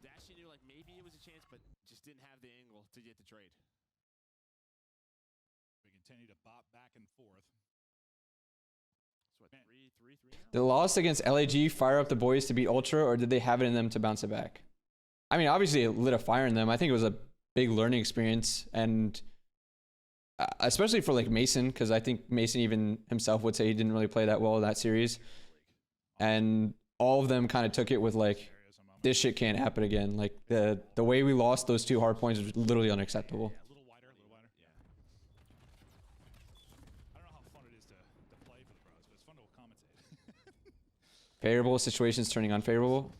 Dashy knew like maybe it was a chance, but just didn't have the angle to get the trade. We continue to bop back and forth. So what, 3-3 now? Did the loss against LAG fire up the boys to beat Ultra, or did they have it in them to bounce it back? I mean, obviously it lit a fire in them. I think it was a big learning experience, and especially for like Mason, because I think Mason even himself would say he didn't really play that well in that series. And all of them kind of took it with like, this shit can't happen again. Like the way we lost those 2 hard points was literally unacceptable. Yeah, a little wider, Yeah. I don't know how fun it is to play for the pros, but it's fun to commentate. Favorable situations turning unfavorable.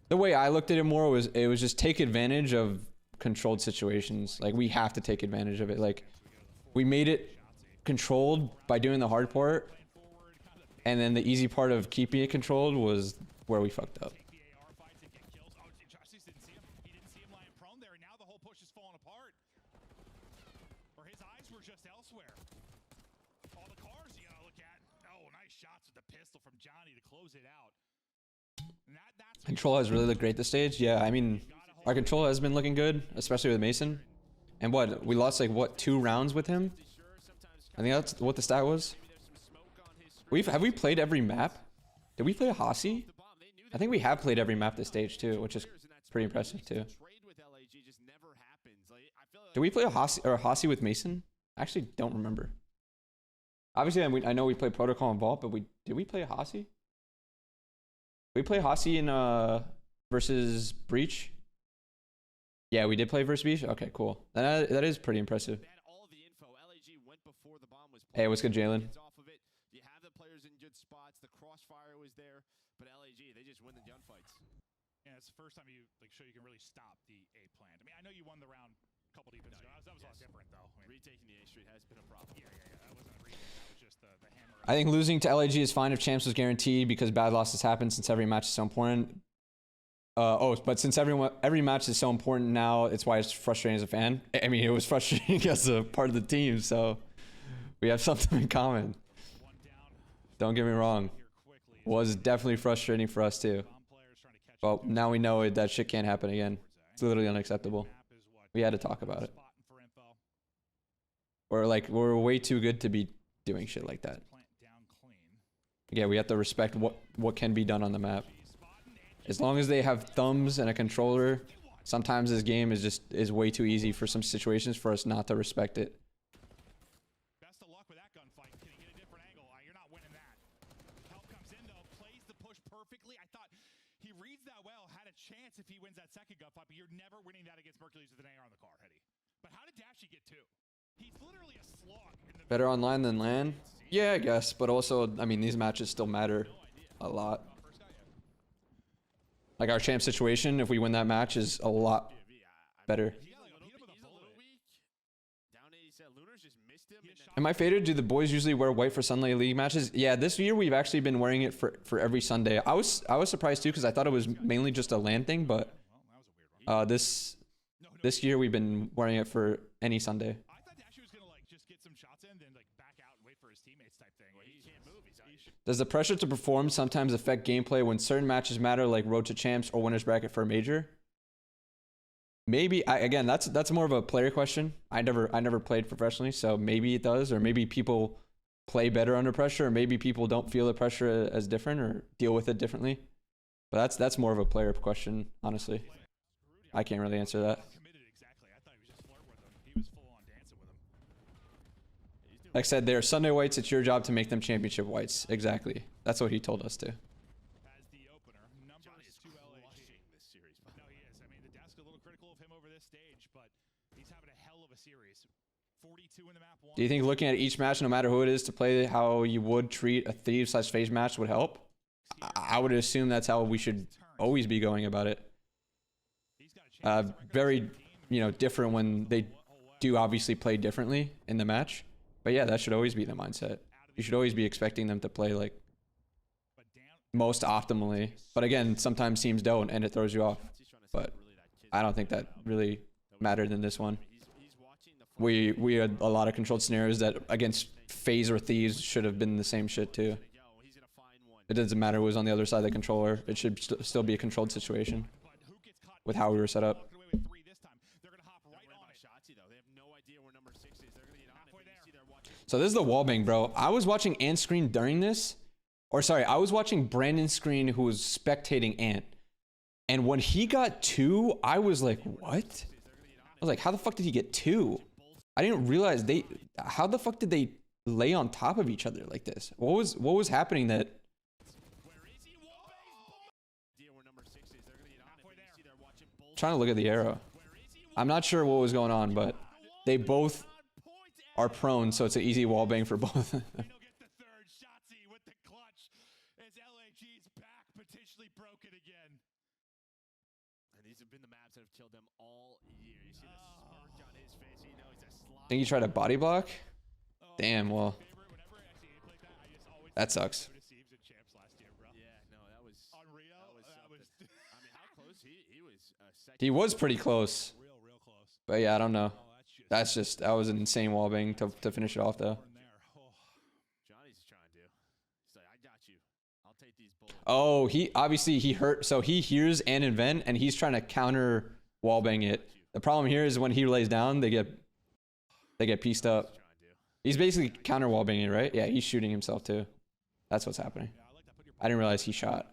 The way I looked at it more was it was just take advantage of controlled situations. Like we have to take advantage of it. Like we made it controlled by doing the hard part, and then the easy part of keeping it controlled was where we fucked up. Control has really looked great this stage. Yeah, I mean, our control has been looking good, especially with Mason. And what, we lost like what, 2 rounds with him? I think that's what the stat was. Have we played every map? Did we play a Hasi? I think we have played every map this stage too, which is pretty impressive too. Did we play a Hasi with Mason? I actually don't remember. Obviously, I know we played Protocol and Vault, but did we play a Hasi? We play Hasi in versus Breach. Yeah, we did play versus Breach. Okay, cool. That is pretty impressive. Hey, what's good, Jalen? You have the players in good spots. The crossfire was there, but LAG, they just win the gunfights. Yeah, it's the first time you show you can really stop the A plant. I mean, I know you won the round a couple defenses ago. That was a lot different though. I mean, retaking the A Street has been a problem. Yeah. That wasn't a retake. That was just the hammer. I think losing to LAG is fine if champs was guaranteed because bad losses happen since every match is so important. But since every match is so important now, it's why it's frustrating as a fan. I mean, it was frustrating as a part of the team, so we have something in common. Don't get me wrong. It was definitely frustrating for us too. Well, now we know that shit can't happen again. It's literally unacceptable. We had to talk about it. We're way too good to be doing shit like that. Yeah, we have to respect what can be done on the map. As long as they have thumbs and a controller, sometimes this game is way too easy for some situations for us not to respect it. Best of luck with that gunfight. Can he get a different angle? You're not winning that. Help comes in though, plays the push perfectly. I thought he reads that well, had a chance if he wins that second gunfight, but you're never winning that against Hercules with an AR on the car, Hetty. But how did Dashy get 2? He's literally a slog. Better online than LAN? Yeah, I guess, but also, I mean, these matches still matter a lot. Like our champ situation, if we win that match, is a lot better. Am I faded? Do the boys usually wear white for Sunday League matches? Yeah, this year we've actually been wearing it for every Sunday. I was surprised too because I thought it was mainly just a LAN thing, but this This year we've been wearing it for any Sunday. I thought Dashy was gonna like just get some shots in, then like back out and wait for his teammates type thing. Well, he can't move. Does the pressure to perform sometimes affect gameplay when certain matches matter, like Road to Champs or Winners Bracket for a major? Maybe. Again, that's more of a player question. I never played professionally, so maybe it does, or maybe people play better under pressure, or maybe people don't feel the pressure as different or deal with it differently. But that's more of a player question, honestly. I can't really answer that. Like I said, they're Sunday whites. It's your job to make them championship whites. Exactly. That's what he told us to. As the opener, numbers to LAG. This series. No, he is. I mean, the desk a little critical of him over this stage, but he's having a hell of a series. 42 in the map. Do you think looking at each match, no matter who it is, to play how you would treat a Thieves/FaZe match would help? I would assume that's how we should always be going about it. Very, different when they do obviously play differently in the match. But yeah, that should always be the mindset. You should always be expecting them to play like most optimally. But again, sometimes teams don't and it throws you off. But I don't think that really mattered in this one. We had a lot of controlled scenarios that against FaZe or Thieves should have been the same shit too. It doesn't matter who was on the other side of the controller. It should still be a controlled situation with how we were set up. So this is the wallbang, bro. I was watching Ant's screen during this. Or sorry, I was watching Brandon's screen who was spectating Ant. And when he got 2, I was like, what? I was like, how the fuck did he get 2? I didn't realize how the fuck did they lay on top of each other like this? What was happening that? Trying to look at the arrow. I'm not sure what was going on, but they both are prone, so it's an easy wall bang for both. Think he tried a body block? Damn, well, that sucks. He was pretty close. But yeah, I don't know. That was an insane wallbang to finish it off though. Oh, he hurt, so he hears and invent and he's trying to counter wallbang it. The problem here is when he lays down, they get pieced up. He's basically counter wallbanging it, right? Yeah, he's shooting himself too. That's what's happening. I didn't realize he shot.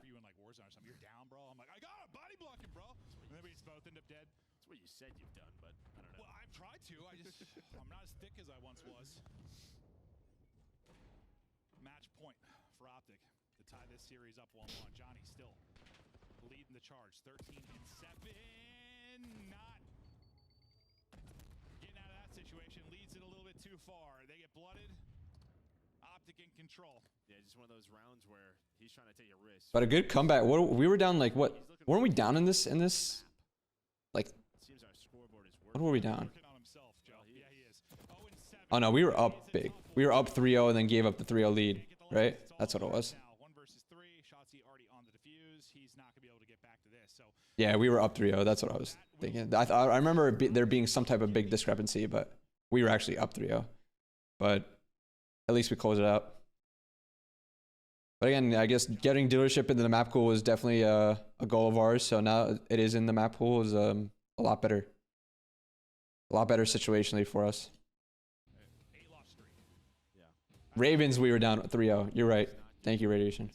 I'm not as thick as I once was. Match point for OpTic to tie this series up 1-1. Johnny still leading the charge, 13 and 7. Not getting out of that situation. Leads it a little bit too far. They get blooded. OpTic in control. Yeah, just one of those rounds where he's trying to take a risk. But a good comeback. We were down like what? Weren't we down in this? Like, what were we down? Oh no, we were up big. We were up 3-0 and then gave up the 3-0 lead, right? That's what it was. Yeah, we were up 3-0. That's what I was thinking. I remember there being some type of big discrepancy, but we were actually up 3-0. But at least we closed it out. But again, I guess getting dealership into the map pool was definitely a goal of ours. So now it is in the map pool is a lot better. A lot better situationally for us. Ravens, we were down 3-0. You're right. Thank you, Radiation.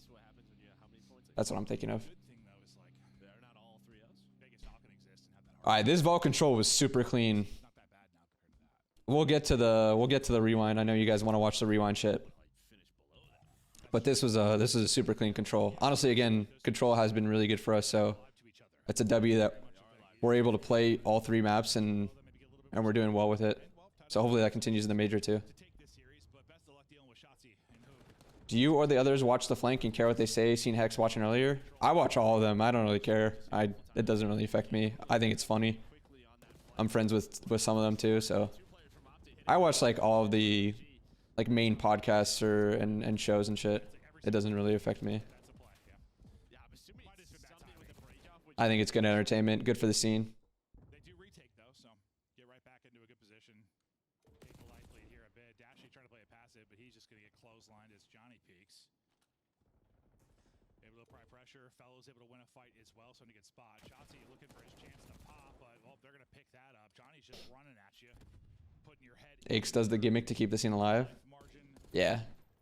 That's what I'm thinking of. All right, this vault control was super clean. We'll get to the rewind. I know you guys want to watch the rewind shit. But this is a super clean control. Honestly, again, control has been really good for us, so it's a W that we're able to play all 3 maps and we're doing well with it. So hopefully that continues in the major too. Do you or the others watch the flank and care what they say? Seen Hex watching earlier. I watch all of them. I don't really care. It doesn't really affect me. I think it's funny. I'm friends with some of them too, so I watch like all of the like main podcasts and shows and shit. It doesn't really affect me. I think it's good entertainment, good for the scene. Low pry pressure. Fellow's able to win a fight as well, so he gets spot. Shotzi looking for his chance to pop, but well, they're gonna pick that up. Johnny's just running at you, putting your head. Aches does the gimmick to keep the scene alive. Margin. Yeah.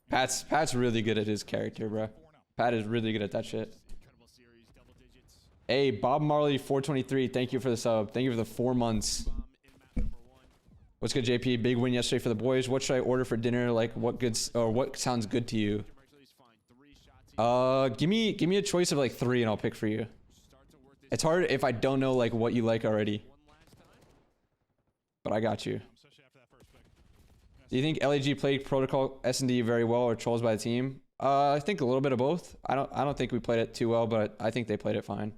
Pat's really good at his character, bro. Pat is really good at that shit. Incredible series, double digits. Hey, Bob Marley 423, thank you for the sub. Thank you for the 4 months. Bomb in map number 1. What's good, JP? Big win yesterday for the boys. What should I order for dinner? Like, what sounds good to you? Commercially fine. 3 shots. Give me a choice of like 3 and I'll pick for you. Start to work this It's hard if I don't know like what you like already. one last time. But I got you. Especially after that first pick. Do you think LAG played Protocol S&D very well or trolls by the team? I think a little bit of both. I don't think we played it too well, but I think they played it fine.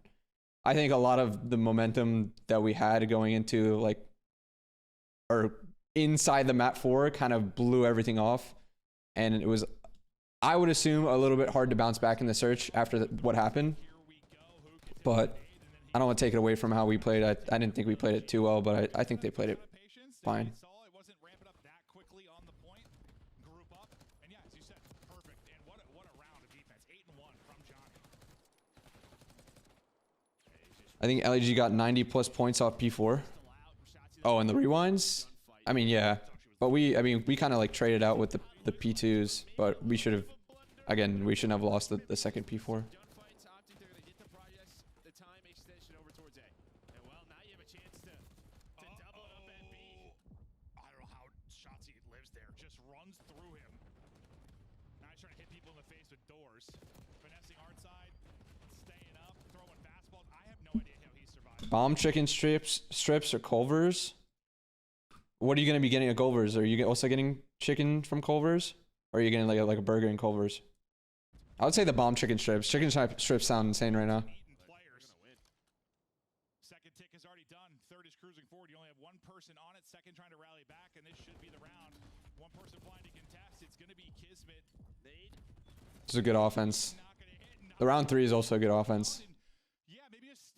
I think a lot of the momentum that we had going into like or inside the map 4 kind of blew everything off, and it was, I would assume, a little bit hard to bounce back in the search after what happened. But I don't want to take it away from how we played. I didn't think we played it too well, but I think they played it fine. It wasn't ramping up that quickly on the point. Group up, and yeah, as you said, perfect. And what a round of defense. 8-1 from Johnny. I think LAG got 90 plus points off P4. Oh, and the rewinds? I mean, yeah. But we kind of like traded out with the P2s, but we should have, again, we shouldn't have lost the second P4. Gunfights, OpTic, they're going to get the progress, the time extension over towards A. And well, now you have a chance to double up at B. I don't know how Shotzi lives there. Just runs through him. Now he's trying to hit people in the face with doors. Finessing art side, staying up, throwing fastballs. I have no idea how he survived. Bomb chicken strips or Culver's? What are you going to be getting at Culver's? Are you also getting chicken from Culver's? Or are you getting like a burger in Culver's? I would say the bomb chicken strips. Chicken strips sound insane right now. Eating players. Second tick is already done. Third is cruising forward. You only have one person on it. Second trying to rally back, and this should be the round. One person flying to contest. It's going to be Kismet. This is a good offense. Not going to hit. The round 3 is also a good offense. Yeah, maybe just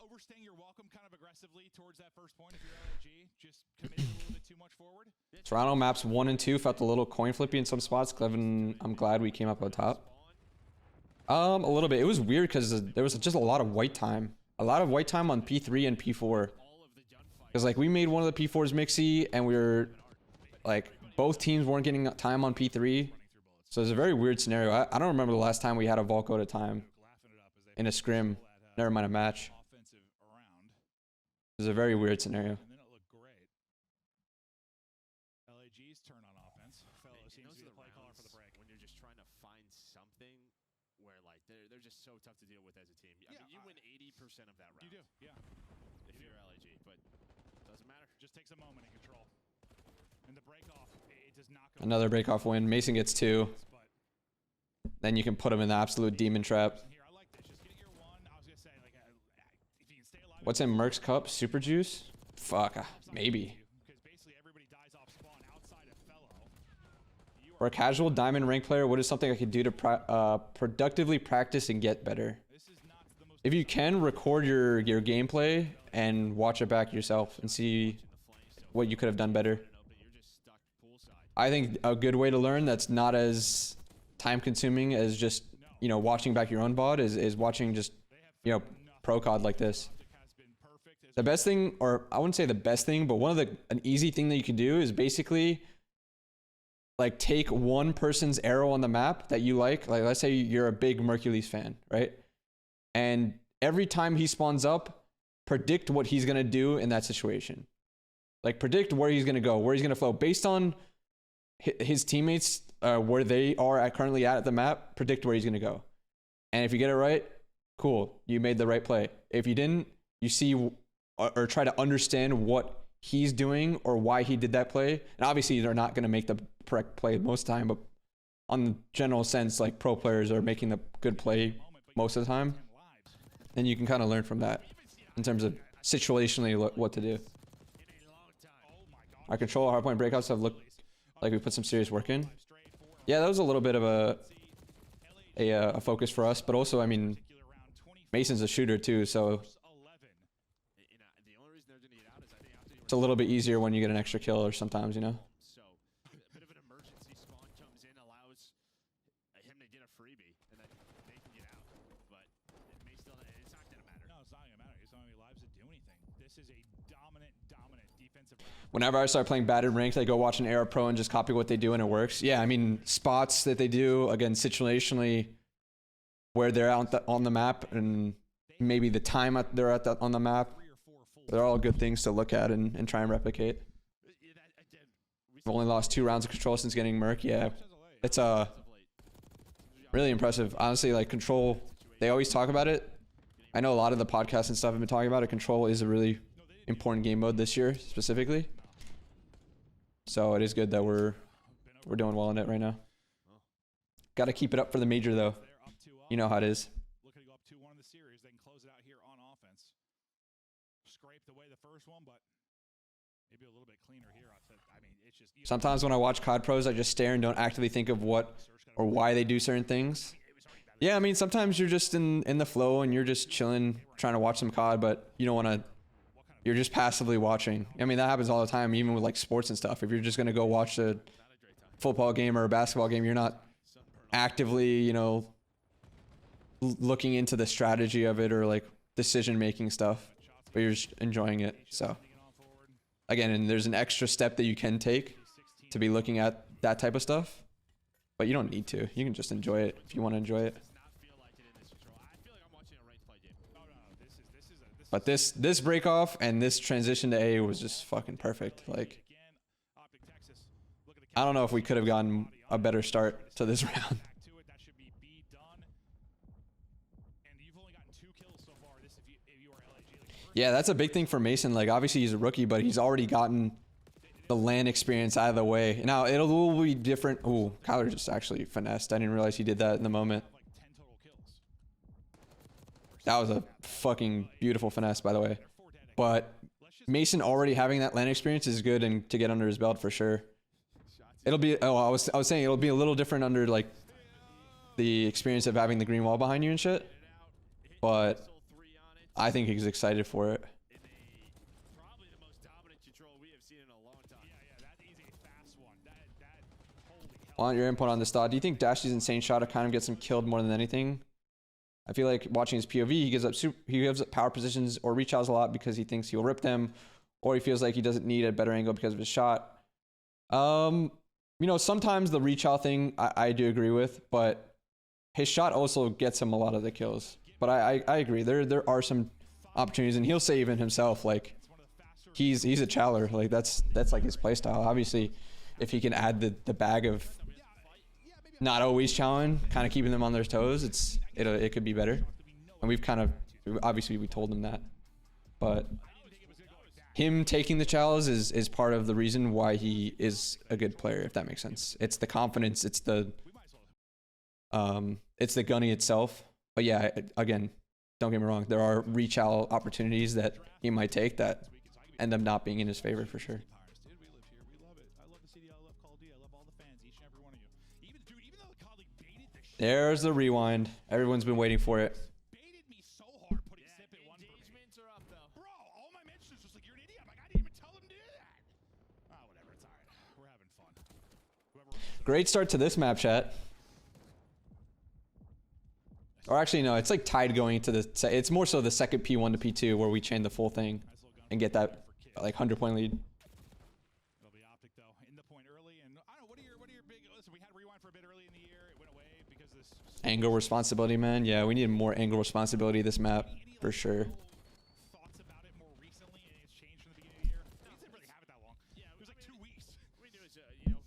overstaying your welcome kind of aggressively towards that first point if you're LAG. Just committing a little bit too much forward. Toronto maps 1 and 2 felt a little coin flippy in some spots. Clevin, I'm glad we came up on top. A little bit. It was weird because there was just a lot of white time. A lot of white time on P3 and P4. Because like we made one of the P4s mixy and we were like both teams weren't getting time on P3. So it's a very weird scenario. I don't remember the last time we had a Volk go to time in a scrim. Never mind a match. It was a very weird scenario. And then it looked great. LAG's turn on offense. Fellow seems to be the play caller for the break. When you're just trying to find something where like they're just so tough to deal with as a team. I mean, you win 80% of that round. You do, yeah. If you're LAG, but doesn't matter. Just takes a moment in control. And the break off, it does not go. Another break off win. Mason gets 2. But Then you can put him in the absolute demon trap. here, I like this. Just get your one. I was gonna say, like, if you can stay alive. What's in Merc's cup? Super juice? Fuck, maybe. Because basically everybody dies off spawn outside of Fellow. For a casual diamond rank player, what is something I could do to productively practice and get better? This is not the most. If you can, record your gameplay and watch it back yourself and see what you could have done better. But you're just stuck poolside. I think a good way to learn that's not as time consuming as just, you know, watching back your own VOD is watching just, you know, pro COD like this. Has been perfect. The best thing, or I wouldn't say the best thing, but an easy thing that you can do is basically like take one person's arrow on the map that you like let's say you're a big Mercules fan, right? And every time he spawns up, predict what he's going to do in that situation. Like predict where he's going to go, where he's going to flow based on his teammates, where they are currently at the map, predict where he's going to go. And if you get it right, cool, you made the right play. If you didn't, you see or try to understand what he's doing or why he did that play. And obviously they're not going to make the correct play most of the time, but on the general sense, like pro players are making the good play most of the time. Then you can kind of learn from that in terms of situationally what to do. Our control hardpoint breakouts have looked like we put some serious work in. Yeah, that was a little bit of a focus for us, but also, I mean, Mason's a shooter too, so it's a little bit easier when you get an extra kill or sometimes, you know. So a bit of an emergency spawn comes in, allows him to get a freebie, and then they can get out. it's not gonna matter. No, it's not gonna matter. It's not gonna be lives that do anything. This is a dominant defensive. Whenever I start playing batted ranked, I go watch an Arrow Pro and just copy what they do and it works. Yeah, I mean, spots that they do, again, situationally, where they're out on the map and maybe the time they're on the map, they're all good things to look at and try and replicate. We've only lost 2 rounds of control since getting Merc. Yeah, it's really impressive. Honestly, like control, they always talk about it. I know a lot of the podcasts and stuff have been talking about it. Control is a really important game mode this year specifically. So it is good that we're doing well in it right now. Got to keep it up for the major though. You know how it is. Looking to go up 2-1 in the series. They can close it out here on offense. Scraped away the first one, but maybe a little bit cleaner here. I mean, it's just Sometimes when I watch COD pros, I just stare and don't actively think of what or why they do certain things. Yeah, I mean, sometimes you're just in the flow and you're just chilling, trying to watch some COD, but you don't want to. You're just passively watching. I mean, that happens all the time, even with like sports and stuff. If you're just gonna go watch a football game or a basketball game, you're not actively, you know, looking into the strategy of it or like decision making stuff, but you're just enjoying it. So again, and there's an extra step that you can take to be looking at that type of stuff, but you don't need to. You can just enjoy it if you want to enjoy it. But this break off and this transition to A was just fucking perfect. Like, I don't know if we could have gotten a better start to this round. Yeah, that's a big thing for Mason. Like, obviously he's a rookie, but he's already gotten the LAN experience out of the way. Now, it'll be different. Ooh, Kyler just actually finessed. I didn't realize he did that in the moment. That was a fucking beautiful finesse, by the way. But Mason already having that LAN experience is good and to get under his belt for sure. It'll be, oh, I was saying it'll be a little different under like the experience of having the green wall behind you and shit. But I think he's excited for it. Want your input on this thought? Do you think Dashy's insane shot to kind of gets him killed more than anything? I feel like watching his POV, he gives up power positions or reach outs a lot because he thinks he'll rip them, or he feels like he doesn't need a better angle because of his shot. You know, sometimes the reach out thing I do agree with, but his shot also gets him a lot of the kills. But I agree. There are some opportunities, and he'll say even himself, like he's a chowler. Like that's like his play style. Obviously, if he can add the bag of not always chowing, kind of keeping them on their toes, it could be better. And we've kind of obviously we told him that, but him taking the chows is part of the reason why he is a good player, if that makes sense. It's the confidence, it's the gunny itself. But yeah, again, don't get me wrong, there are reach out opportunities that he might take that end up not being in his favor for sure. There's the rewind. Everyone's been waiting for it. Baited me so hard putting sip at one. Engagements are up though. Bro, all my mentions just like you're an idiot. I'm like, I didn't even tell him to do that. Ah, whatever. It's alright. We're having fun. Great start to this map, chat. Or actually, no, it's like tied going into the. It's more so the second P1 to P2 where we chain the full thing and get that like 100-point lead. It'll be OpTic though in the point early, and I don't know what are your big. Listen, we had rewind for a bit early in the year. It went away because of this angle responsibility, man. Yeah, we need more angle responsibility this map for sure. Thoughts about it more recently, and it's changed from the beginning of the year. We didn't really have it that long. Yeah, it was like 2 weeks. We do is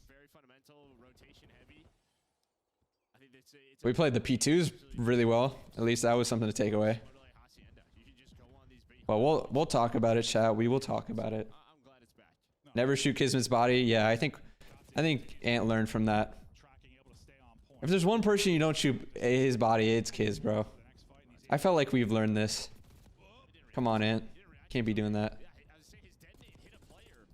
very fundamental, rotation heavy. I think it's we played the P2s really well. At least that was something to take away. But we'll talk about it, chat. We will talk about it. I'm glad it's back. Never shoot Kismet's body. Yeah, I think Ant learned from that. If there's one person you don't shoot his body, it's Kiz, bro. I felt like we've learned this. Come on, Ant. Can't be doing that. I was saying his detonate hit a player.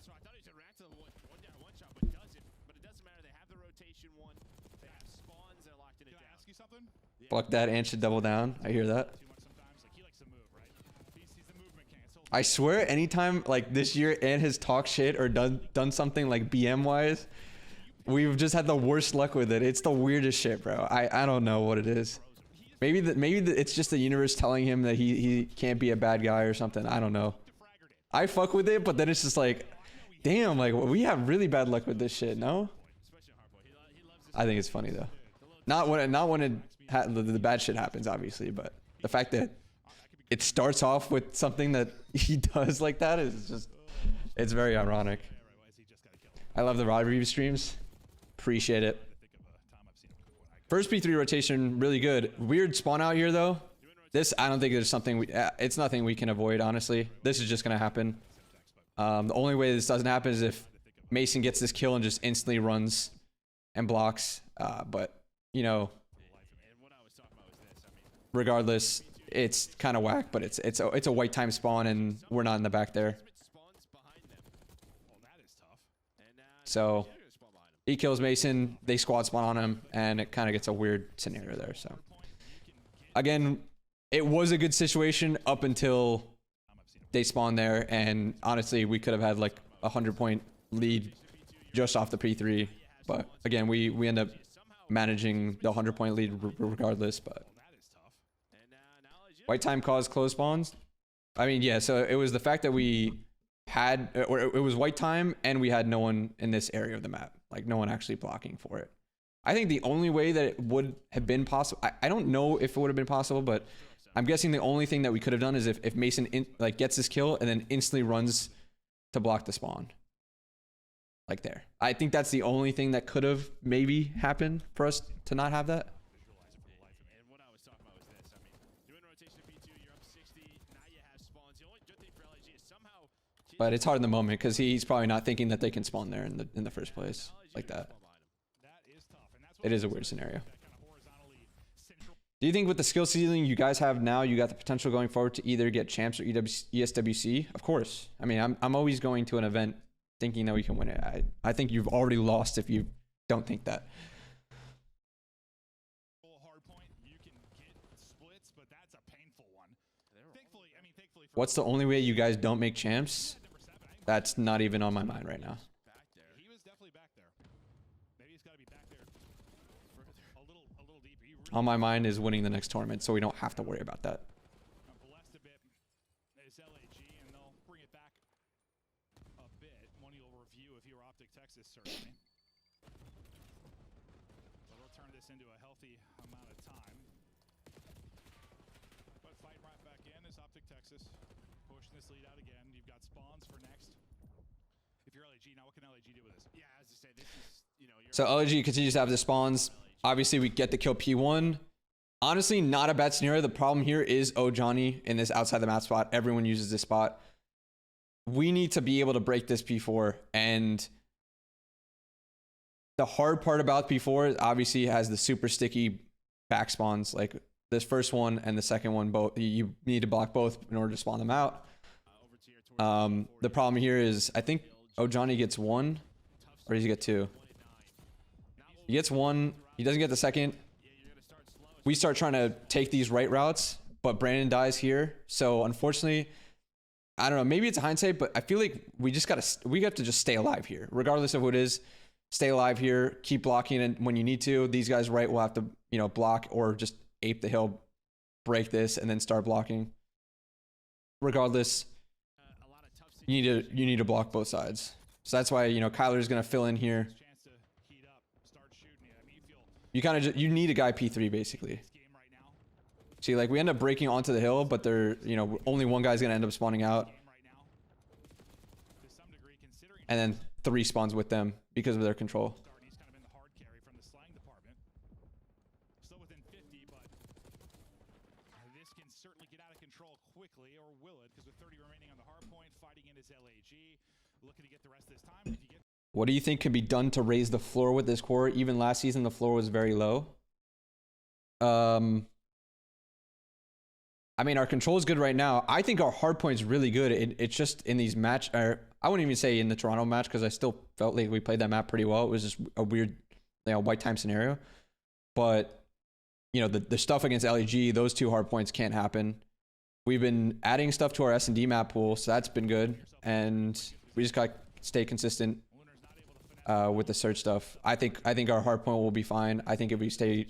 So I thought he was gonna react to the one down one shot, but doesn't. But it doesn't matter. They have the rotation one. They have spawns. They're locked in it. Can I ask you something? Fuck that, Ant should double down. I hear that. Too much sometimes. Like he likes to move, right? He's the movement king. So I swear, anytime like this year Ant has talked shit or done something like BM wise, we've just had the worst luck with it. It's the weirdest shit, bro. I don't know what it is. It's just the universe telling him that he can't be a bad guy or something. I don't know. I fuck with it, but then it's just like, damn, like we have really bad luck with this shit. No, I think it's funny though. Not when the bad shit happens, obviously, but the fact that it starts off with something that he does like that is just, it's very ironic. I love the Rod Reeves streams. Appreciate it. First P3 rotation, really good. Weird spawn out here though. This, I don't think there's something it's nothing we can avoid, honestly. This is just gonna happen. The only way this doesn't happen is if Mason gets this kill and just instantly runs and blocks. But you know, regardless, it's kind of whack. But it's a white time spawn and we're not in the back there. So he kills Mason, they squad spawn on him, and it kind of gets a weird scenario there. So again, it was a good situation up until they spawned there, and honestly, we could have had like a 100-point lead just off the P3. But again, we end up managing the 100-point lead regardless. But white time caused close spawns. I mean, yeah. So it was the fact that we had, or it was white time, and we had no one in this area of the map, like no one actually blocking for it. I think the only way that it would have been possible, I don't know if it would have been possible, but I'm guessing the only thing that we could have done is if Mason gets this kill and then instantly runs to block the spawn. Like there. I think that's the only thing that could have maybe happened for us to not have that. But it's hard in the moment because he's probably not thinking that they can spawn there in the first place like that. It is a weird scenario. Do you think with the skill ceiling you guys have now, you got the potential going forward to either get champs or ESWC? Of course. I mean, I'm always going to an event thinking that we can win it. I think you've already lost if you don't think that. What's the only way you guys don't make champs? That's not even on my mind right now. He was definitely back there. Maybe he's got to be back there a little deeper. On my mind is winning the next tournament, so we don't have to worry about that. Blessed a bit is LAG, and they'll bring it back a bit. One you'll review if you were OpTic's Texas, certainly. So they'll turn this into a healthy amount of time. But fight right back in is OpTic's Texas. Pushing this lead out again. You've got spawns for next. If you're LAG, now what can LAG do with this? Yeah, as I say, this is, you know, so LAG continues to have the spawns. Obviously, we get the kill P1. Honestly, not a bad scenario. The problem here is Johnny in this outside the map spot. Everyone uses this spot. We need to be able to break this P4. And the hard part about P4 is obviously has the super sticky back spawns. Like this first one and the second one, both you need to block both in order to spawn them out. The problem here is I think Johnny gets one, or does he get two? He gets one. He doesn't get the second. We start trying to take these right routes, but Brandon dies here. So unfortunately, I don't know. Maybe it's a hindsight, but I feel like we have to just stay alive here, regardless of what it is. Stay alive here. Keep blocking, and when you need to, these guys right will have to, you know, block or just ape the hill, break this, and then start blocking. Regardless, you need to block both sides. So that's why, you know, Kyler's gonna fill in here. You kind of you need a guy P3 basically. See, like we end up breaking onto the hill, but they're, you know, only one guy's gonna end up spawning out, and then 3 spawns with them because of their control. What do you think can be done to raise the floor with this core? Even last season, the floor was very low. I mean, our control is good right now. I think our hard point is really good. It's just in these match, or I wouldn't even say in the Toronto match, because I still felt like we played that map pretty well. It was just a weird, you know, white time scenario. But, you know, the stuff against LEG, those 2 hard points can't happen. We've been adding stuff to our S&D map pool, so that's been good. And we just got to stay consistent with the search stuff. I think our hard point will be fine. I think if we stay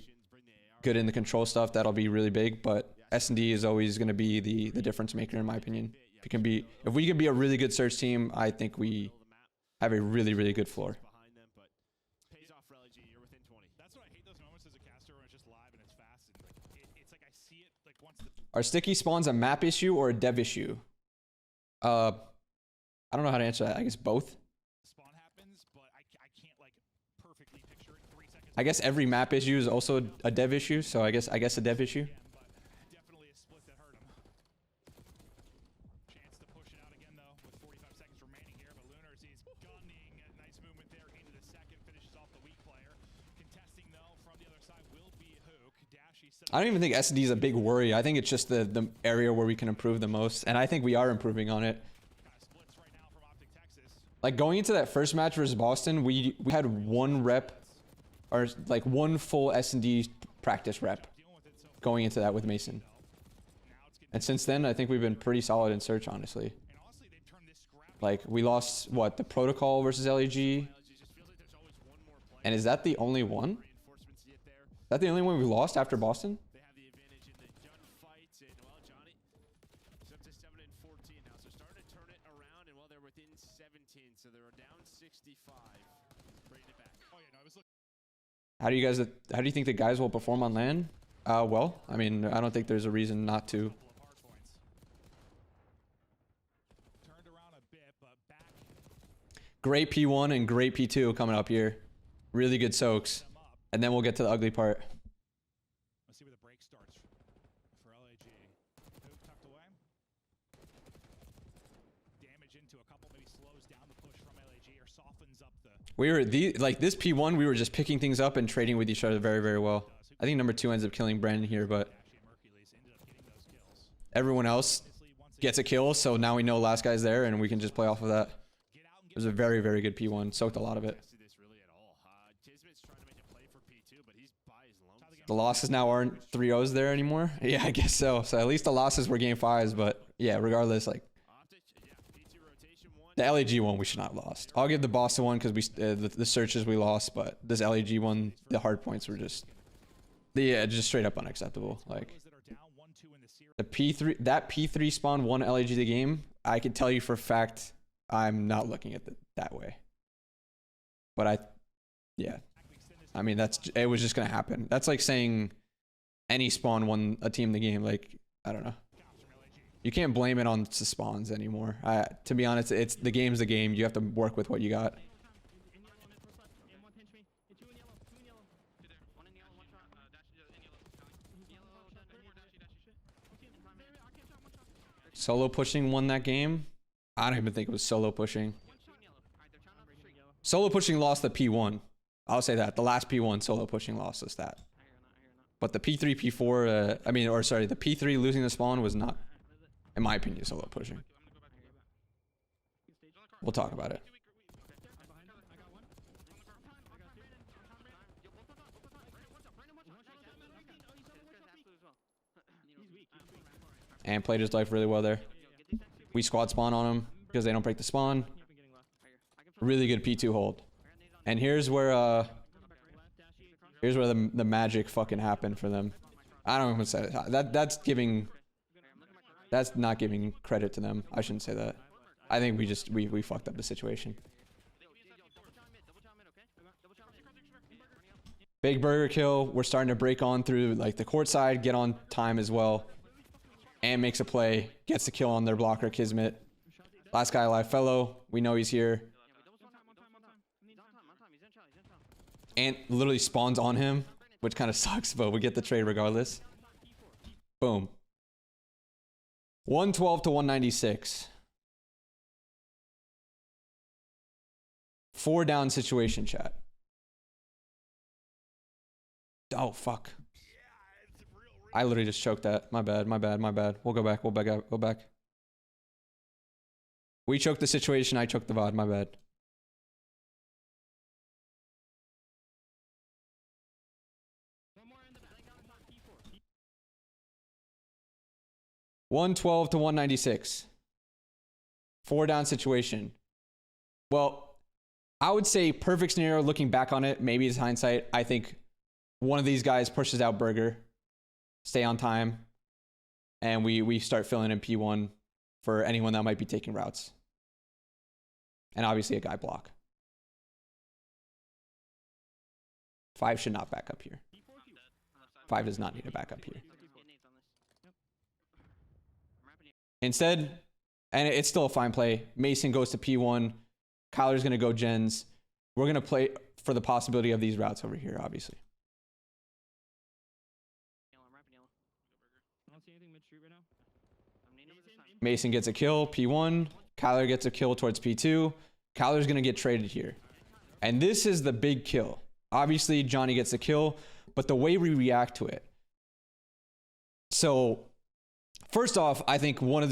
good in the control stuff, that'll be really big. But S&D is always going to be the difference maker, in my opinion. If we can be a really good search team, I think we have a really, really good floor. That's what I hate, those moments as a caster when it's just live and it's fast. And it's like I see it like once the Are sticky spawns a map issue or a dev issue? I don't know how to answer that. I guess both. spawn happens, but I can't like perfectly picture it 3 seconds. I guess every map issue is also a dev issue, so I guess a dev issue. But definitely a split that hurt him. Chance to push it out again though, with 45 seconds remaining here. But Lunar sees gunning. Nice movement there into the second, finishes off the weak player. Contesting though from the other side will be Hook. Dashy. I don't even think SD is a big worry. I think it's just the area where we can improve the most, and I think we are improving on it. Splits right now from OpTic's. Like going into that first match versus Boston, we had one rep, or like one full S&D practice rep going into that with Mason. And since then, I think we've been pretty solid in search, honestly. Like we lost what, the protocol versus LAG, and is that the only one? Is that the only one we lost after Boston? They have the advantage in the gunfights, and well, Johnny is up to 7 and 14 now, so starting to turn it around, and well, they're within 17, so they're down 65. Bringing it back. Oh yeah, no, I was looking. How do you think the guys will perform on LAN? Well, I mean, I don't think there's a reason not to. Hard points. Turned around a bit, but back Great P1 and great P2 coming up here. Really good soaks. them up. And then we'll get to the ugly part. Let's see where the break starts for LAG. Hook tucked away. Damage into a couple, maybe slows down the push from LAG or softens up the. We were like this P1, we were just picking things up and trading with each other very, very well. I think number 2 ends up killing Brandon here, but Dashy and Mercules ended up getting those kills. everyone else gets a kill, so now we know last guy's there and we can just play off of that. Get out and It was a very, very good P1. Soaked a lot of it. See this really at all. Kismet's trying to make a play for P2, but he's by his lonesome. The losses now aren't 3-0s there anymore. Yeah, I guess so. So at least the losses were game 5s, but yeah, regardless, like OpTic's, yeah, P2 rotation 1. the LAG one we should not have lost. I'll give the Boston one because the searches we lost, but this LAG one, the hard points were just just straight up unacceptable. Like that are down 1-2 in the series. the P3, that P3 spawn won LAG the game. I can tell you for a fact I'm not looking at it that way. But yeah, I mean it was just gonna happen. That's like saying any spawn won a team the game. Like I don't know. You can't blame it on the spawns anymore. To be honest, it's the game's the game. You have to work with what you got. Solo pushing won that game. I don't even think it was solo pushing. Solo pushing lost the P1. I'll say that. The last P1 solo pushing lost us that. But the P3, P4, the P3 losing the spawn was not, in my opinion, solo pushing. We'll talk about it. And played his life really well there. We squad spawn on him because they don't break the spawn. Really good P2 hold. And here's where the magic fucking happened for them. I don't even say it. That's not giving credit to them. I shouldn't say that. I think we fucked up the situation. Big burger kill. We're starting to break on through like the court side, get on time as well. And makes a play, gets the kill on their blocker, Kismet. Last guy alive, fellow. We know he's here. And literally spawns on him, which kind of sucks, but we get the trade regardless. Boom. 112 to 196. 4 down situation, chat. Oh, fuck. I literally just choked that. My bad, my bad, my bad. We'll go back, go back. We choked the situation, I choked the VOD, my bad. $112 to 196. 4 down situation. Well, I would say perfect scenario looking back on it, maybe it's hindsight. I think one of these guys pushes out Burger, stay on time, and we start filling in P1 for anyone that might be taking routes. And obviously a guy block. 5 should not back up here. 5 does not need to back up here. Instead, and it's still a fine play, Mason goes to P1, Kyler's going to go gens. We're going to play for the possibility of these routes over here, obviously. Mason gets a kill, P1. Kyler gets a kill towards P2. Kyler's going to get traded here. And this is the big kill. Obviously, Johnny gets a kill, but the way we react to it. So, first off, I think one of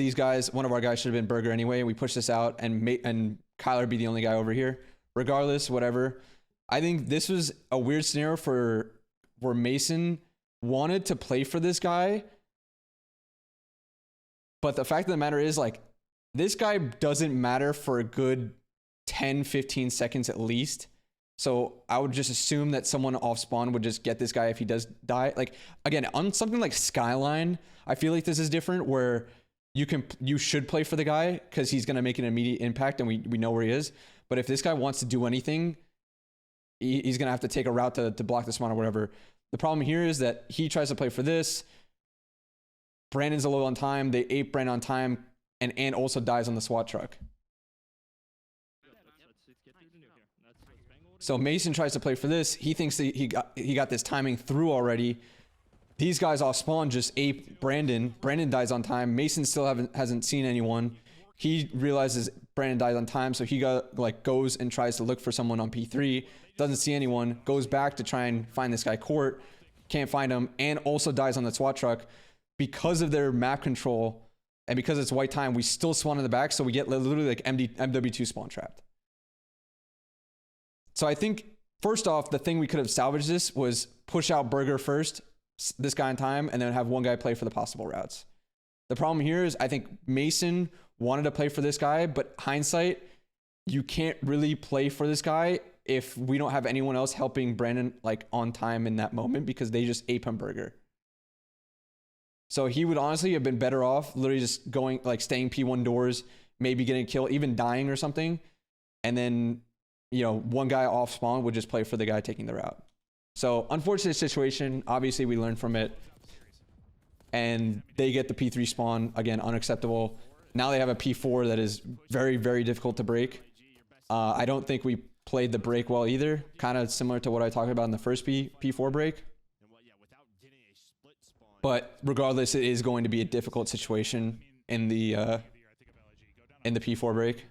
our guys should have been Burger anyway. We push this out and Kyler be the only guy over here. Regardless, whatever. I think this was a weird scenario where Mason wanted to play for this guy. But the fact of the matter is, like, this guy doesn't matter for a good 10, 15 seconds at least. So I would just assume that someone off spawn would just get this guy if he does die. Like, again, on something like Skyline, I feel like this is different where you should play for the guy because he's going to make an immediate impact and we know where he is. But if this guy wants to do anything, he's going to have to take a route to block the spawn or whatever. The problem here is that he tries to play for this. Brandon's a little on time. They ape Brandon on time and also dies on the SWAT truck. So Mason tries to play for this. He thinks that he got this timing through already. These guys off spawn just ape Brandon. Brandon dies on time. Mason still hasn't seen anyone. He realizes Brandon dies on time, so he goes and tries to look for someone on P3. Doesn't see anyone. Goes back to try and find this guy Court. Can't find him, and also dies on the SWAT truck. Because of their map control and because it's white time, we still spawn in the back, so we get literally like MW2 spawn trapped. So I think, first off, the thing we could have salvaged this was push out Burger first, this guy in time, and then have one guy play for the possible routes. The problem here is I think Mason wanted to play for this guy, but hindsight, you can't really play for this guy if we don't have anyone else helping Brandon like on time in that moment because they just ape him Burger. So he would honestly have been better off literally just going, like, staying P1 doors, maybe getting a kill, even dying or something. And then, you know, one guy off spawn would just play for the guy taking the route. So unfortunate situation. Obviously, we learned from it. And they get the P3 spawn. Again, unacceptable. Now they have a P4 that is very, very difficult to break. I don't think we played the break well either. Kind of similar to what I talked about in the first P4 break. But regardless, it is going to be a difficult situation in the P4 break.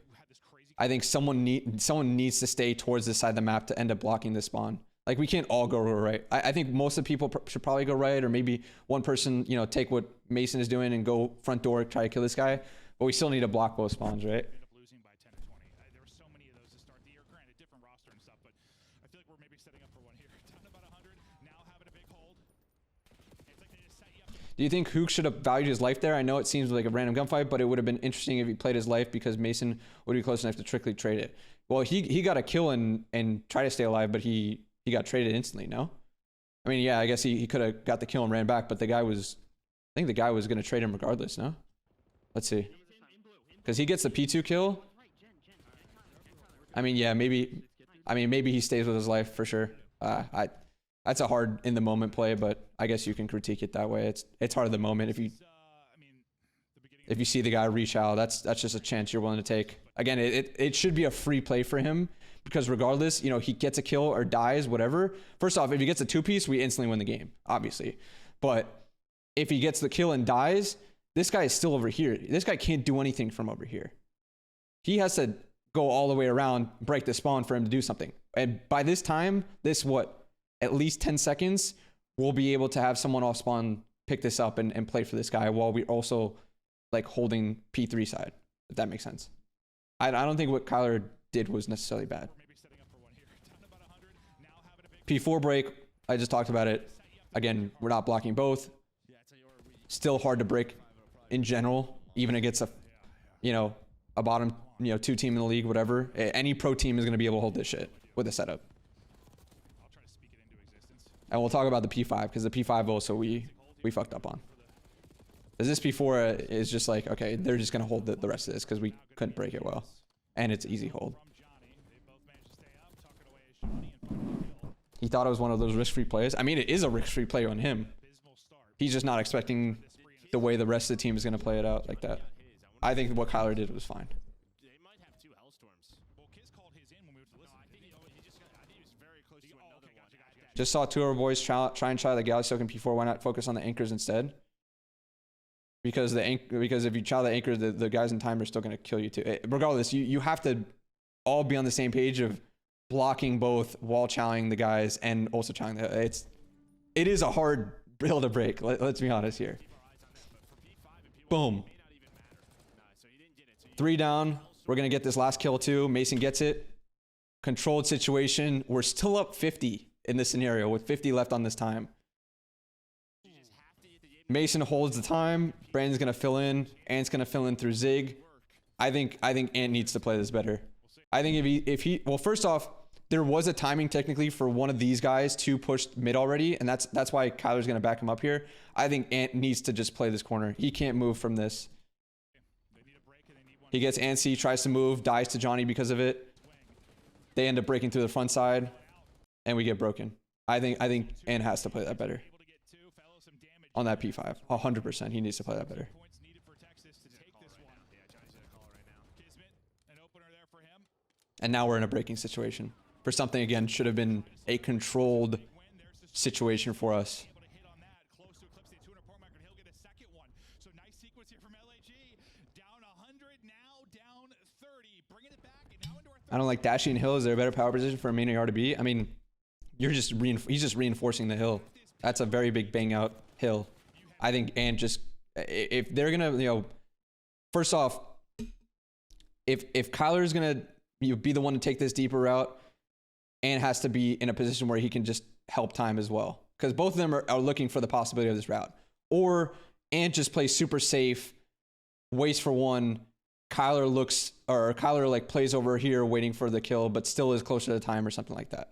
I think someone needs to stay towards this side of the map to end up blocking the spawn. Like, we can't all go right. I think most of the people should probably go right, or maybe one person, you know, take what Mason is doing and go front door, try to kill this guy. But we still need to block both spawns, right? Losing by 10 to 20. There were so many of those to start the year. Granted, different roster and stuff, but I feel like we're maybe setting up for one here. Down to about 100. Now having a big hold. It's like they just set you up. Do you think Hook should have valued his life there? I know it seems like a random gunfight, but it would have been interesting if he played his life because Mason would be close enough to trickly trade it. Well, he got a kill and tried to stay alive, but he got traded instantly, no? I mean, yeah, I guess he could have got the kill and ran back, but I think the guy was going to trade him regardless, no? Let's see. Because he gets the P2 kill. I mean, yeah, maybe he stays with his life for sure. That's a hard in the moment play, but I guess you can critique it that way. It's hard in the moment. If you see the guy reach out, that's just a chance you're willing to take. Again, it should be a free play for him because regardless, you know, he gets a kill or dies, whatever. First off, if he gets a 2-piece, we instantly win the game, obviously. But if he gets the kill and dies, this guy is still over here. This guy can't do anything from over here. He has to go all the way around, break the spawn for him to do something. And by this time, at least 10 seconds, we'll be able to have someone off spawn pick this up and play for this guy while we're also like holding P3 side, if that makes sense. I don't think what Kyler did was necessarily bad. P4 break, I just talked about it. Again, we're not blocking both. Still hard to break in general, even against a bottom 2 team in the league, whatever. Any pro team is going to be able to hold this shit with a setup. And we'll talk about the P5 because the P5 also we fucked up on. Because this P4 is just like, okay, they're just gonna hold the rest of this because we couldn't break it well, and it's easy hold. He thought it was one of those risk-free plays. I mean, it is a risk-free play on him. He's just not expecting the way the rest of the team is gonna play it out like that. I think what Kyler did was fine. They might have 2 Hellstorms. Well, Kiz called his in when we were to listen. I think he was very close to another one. Just saw 2 of our boys try the Galley Soak in P4. Why not focus on the anchors instead? Because if you chow the anchor, the guys in time are still gonna kill you too. Regardless, you have to all be on the same page of blocking both while chowing the guys and also chowing the. It is a hard hill to break. Let's be honest here. Boom. 3 down. We're gonna get this last kill too. Mason gets it. Controlled situation. We're still up 50 in this scenario with 50 left on this time. Mason holds the time. Brandon's gonna fill in. Ant's gonna fill in through Zig. I think Ant needs to play this better. I think if he well, first off, there was a timing technically for one of these guys to push mid already, and that's why Kyler's gonna back him up here. I think Ant needs to just play this corner. He can't move from this. He gets antsy, tries to move, dies to Johnny because of it. They end up breaking through the front side, and we get broken. I think Ant has to play that better. On that P5, 100%, he needs to play that better. And now we're in a breaking situation for something, again, should have been a controlled situation for us. I don't like Dashy and Hill. Is there a better power position for a main AR to be? I mean, he's just reinforcing the hill. That's a very big bang out hill. I think, and just if they're gonna, first off, if Kyler's gonna be the one to take this deeper route, and has to be in a position where he can just help time as well, because both of them are looking for the possibility of this route, or Ant just plays super safe, waits for one. Kyler like plays over here waiting for the kill, but still is closer to the time or something like that.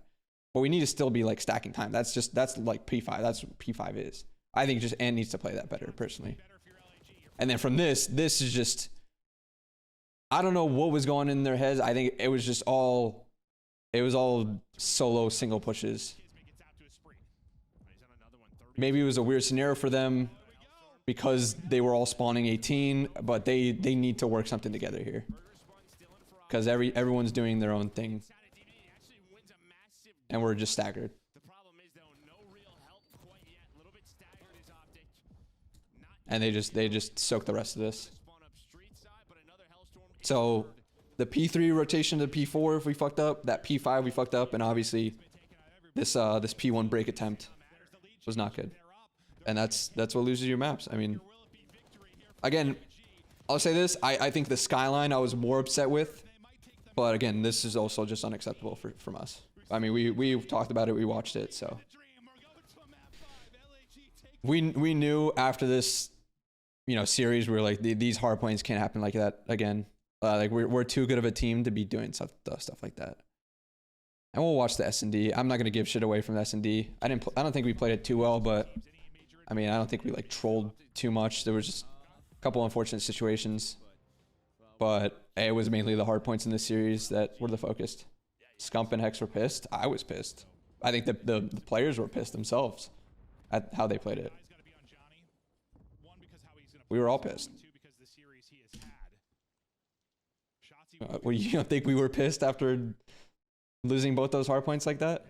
But we need to still be like stacking time. That's like P5. That's what P5 is. I think just Ant needs to play that better personally. And then from this is just, I don't know what was going in their heads. I think it was all solo single pushes. Maybe it was a weird scenario for them because they were all spawning 18, but they need to work something together here. Because everyone's doing their own thing. And we're just staggered. And they just soak the rest of this. So the P3 rotation to P4 if we fucked up, that P5 we fucked up, and obviously this P1 break attempt was not good. And that's what loses your maps. I mean, again, I'll say this, I think the skyline I was more upset with, but again, this is also just unacceptable from us. I mean, we talked about it, we watched it, so we knew after this, series, we were like, these hard points can't happen like that again. Like we're too good of a team to be doing stuff like that. And we'll watch the S&D. I'm not gonna give shit away from the S&D. I don't think we played it too well, but I mean, I don't think we like trolled too much. There was just a couple unfortunate situations, but it was mainly the hard points in this series that were the focus. Scump and Hex were pissed. I was pissed. I think the players were pissed themselves at how they played it. We were all pissed. Well, you don't think we were pissed after losing both those hard points like that?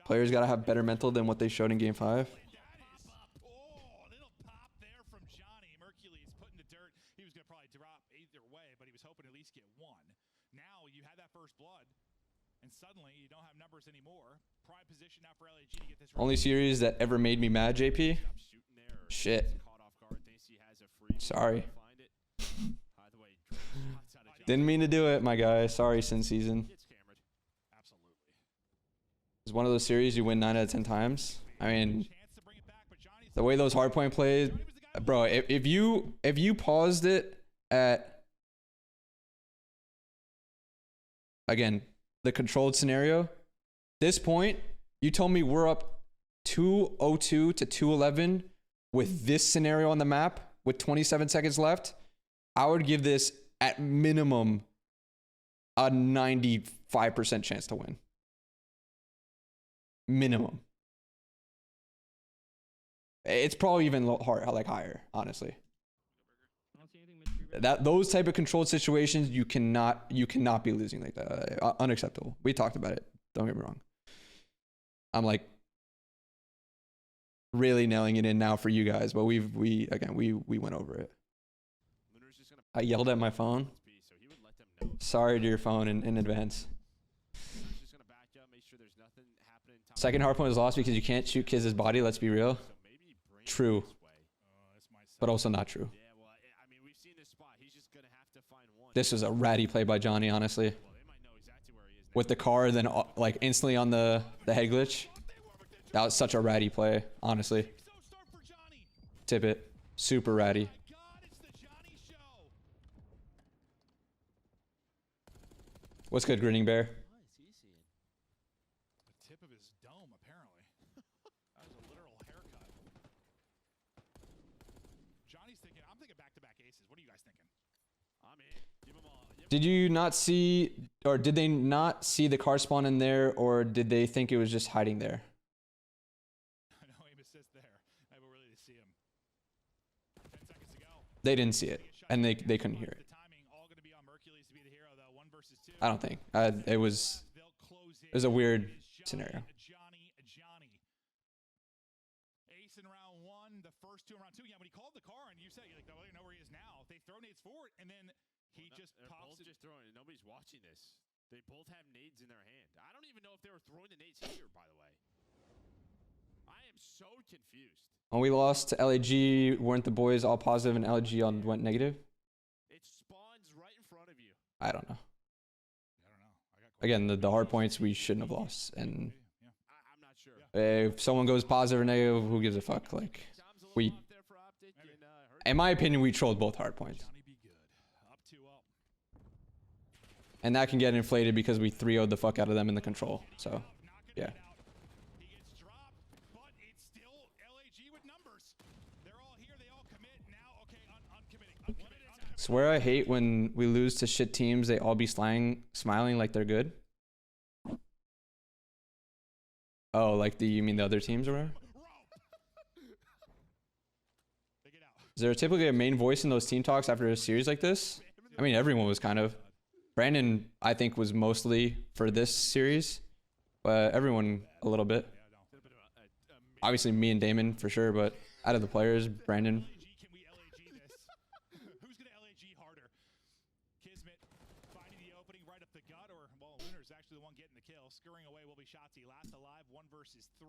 Players got to have better mental than what they showed in Game 5. Only series that ever made me mad, JP? Shit. Sorry. Didn't mean to do it, my guy. Sorry, Sin Season. It's one of those series you win 9 out of 10 times. I mean, the way those hardpoint plays, bro. If you paused it at, again, the controlled scenario, this point, you told me we're up 202 to 211 with this scenario on the map with 27 seconds left. I would give this at minimum a 95% chance to win. Minimum. It's probably even higher, honestly. Those type of controlled situations, you cannot be losing like that. Unacceptable. We talked about it. Don't get me wrong. I'm like really nailing it in now for you guys, but we went over it. I yelled at my phone. Sorry to your phone in advance. Second hard point was lost because you can't shoot Kiz's body. Let's be real. True, but also not true. This was a ratty play by Johnny, honestly. With the car, then like instantly on the head glitch. That was such a ratty play, honestly. Tip it. Super ratty. What's good, Grinning Bear? The tip of his dome, apparently. That was a literal haircut. Johnny's thinking, I'm thinking back-to-back aces. What are you guys thinking? I'm in. Give them all. Did you not see, or did they not see the car spawn in there, or did they think it was just hiding there? No aim assist there. I will really see him. 10 seconds to go. They didn't see it, and they couldn't hear it. I don't think. It was a weird scenario. Ace in round one, the first two in round two. Yeah, when he called the car and you said, you're like, oh, you know where he is now. They throw nades forward, and then he just pops it. Just throwing it. Nobody's watching this. They both have nades in their hand. I don't even know if they were throwing the nades here, by the way. I am so confused. When we lost to LAG, weren't the boys all positive and LAG went negative? It spawns right in front of you. I don't know. Again, the hard points we shouldn't have lost, and I'm not sure. if someone goes positive or negative, who gives a fuck? Like, in my opinion, we trolled both hard points, and that can get inflated because we 3-0'd the fuck out of them in the control. So, yeah. He gets dropped, but it's still LAG with numbers. They're all here. They all commit now. Okay, uncommitting. Swear I hate when we lose to shit teams. They all be smiling like they're good. Oh, like you mean the other teams or whatever? Is there typically a main voice in those team talks after a series like this? I mean, everyone was kind of. Brandon, I think, was mostly for this series, but everyone a little bit. Obviously, me and Damon for sure, but out of the players, Brandon. Scurrying away will be Shotzi. Last alive, 1 versus 3.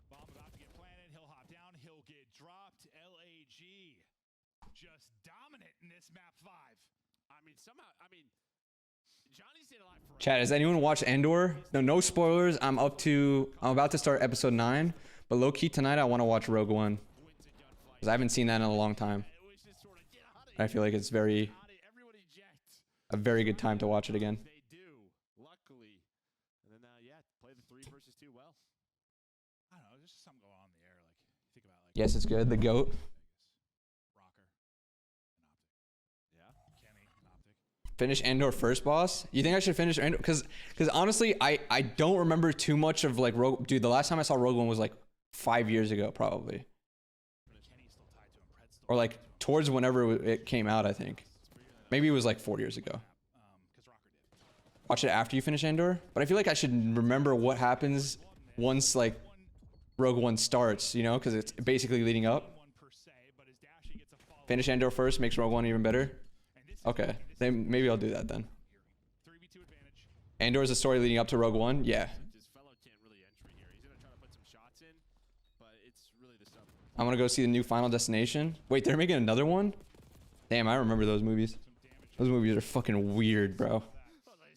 Bomb about to get planted. He'll hop down. He'll get dropped. LAG just dominant in this map 5. Johnny stayed alive forever. Chat, has anyone watched Andor? No spoilers. I'm about to start episode 9, but low key tonight I want to watch Rogue One because I haven't seen that in a long time. I feel like it's a very good time to watch it again. Yes, it's good. The GOAT. Finish Andor first, boss? You think I should finish Andor? Because honestly, I don't remember too much of like Rogue. Dude, the last time I saw Rogue One was like 5 years ago, probably. Or like towards whenever it came out, I think. Maybe it was like 4 years ago. Watch it after you finish Andor. But I feel like I should remember what happens once like Rogue One starts, you know, because it's basically leading up. Finish Andor first makes Rogue One even better. Okay, then maybe I'll do that then. Andor is the story leading up to Rogue One. Yeah. I'm gonna go see the new Final Destination. Wait, they're making another one? Damn, I remember those movies. Those movies are fucking weird, bro. As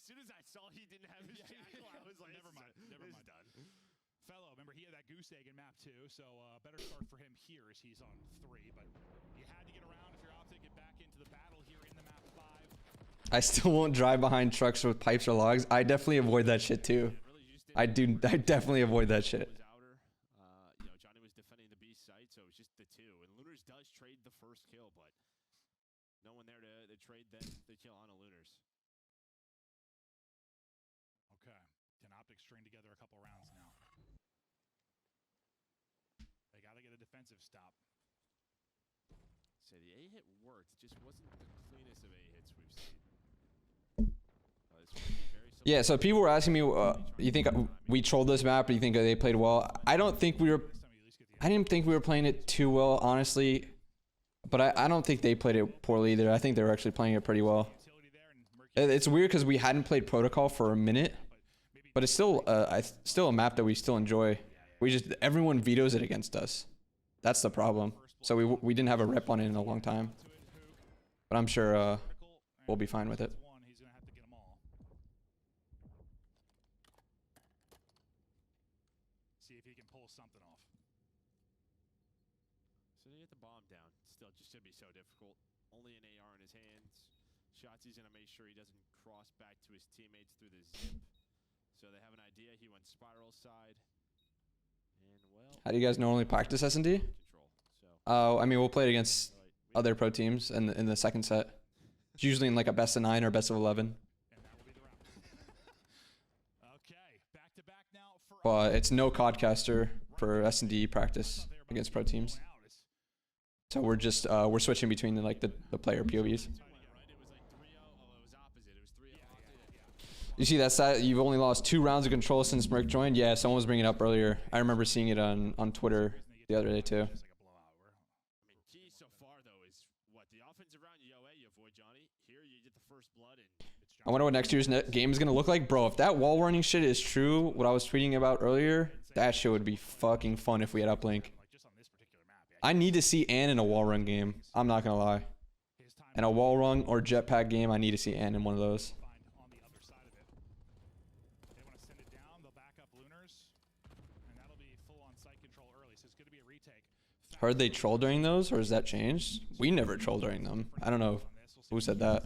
soon as I saw he didn't have his jackal, I was like, never mind. Fellow, remember he had that goose egg in map 2, so better start for him here as he's on 3. But you had to get around if you're OpTic, get back into the battle here in the map 5. I still won't drive behind trucks with pipes or logs. I definitely avoid that shit too. I definitely avoid that shit. Outer. You know, Johnny was defending the B site, so it was just the two. And Lunars does trade the first kill, but no one there to trade the kill on a Lunars. Okay. Can OpTic's string together a couple rounds now? They got to get a defensive stop. So the A hit worked. It just wasn't the cleanest of A hits we've seen. This might be very similar. Yeah, so people were asking me, you think we trolled this map, or you think they played well? I don't think we were. I didn't think we were playing it too well, honestly. But I don't think they played it poorly either. I think they were actually playing it pretty well. It's weird because we hadn't played Protocol for a minute, but it's still still a map that we still enjoy. Everyone vetoes it against us. That's the problem. So we didn't have a rep on it in a long time. But I'm sure we'll be fine with it. He's gonna have to get them all. See if he can pull something off. So they get the bomb down. Still, just should be so difficult. Only an AR in his hands. Shotzi's gonna make sure he doesn't cross back to his teammates through the zip. So they have an idea. He went spiral side. And well. How do you guys normally practice S&D? I mean, we'll play it against other pro teams in the second set. It's usually in like a best of 9 or best of 11. And that will be the round. Okay, back to back now for But it's no codcaster for S&D practice against pro teams. So we're just we're switching between the player POVs. You see that stat? You've only lost 2 rounds of control since Merc joined. Yeah, someone was bringing it up earlier. I remember seeing it on Twitter the other day too. I wonder what next year's game is gonna look like, bro. If that wall running shit is true, what I was tweeting about earlier, that shit would be fucking fun if we had uplink. I need to see Ann in a wall run game. I'm not gonna lie. In a wall run or jetpack game, I need to see Ann in one of those. Heard they troll during those, or has that changed? We never troll during them. I don't know who said that.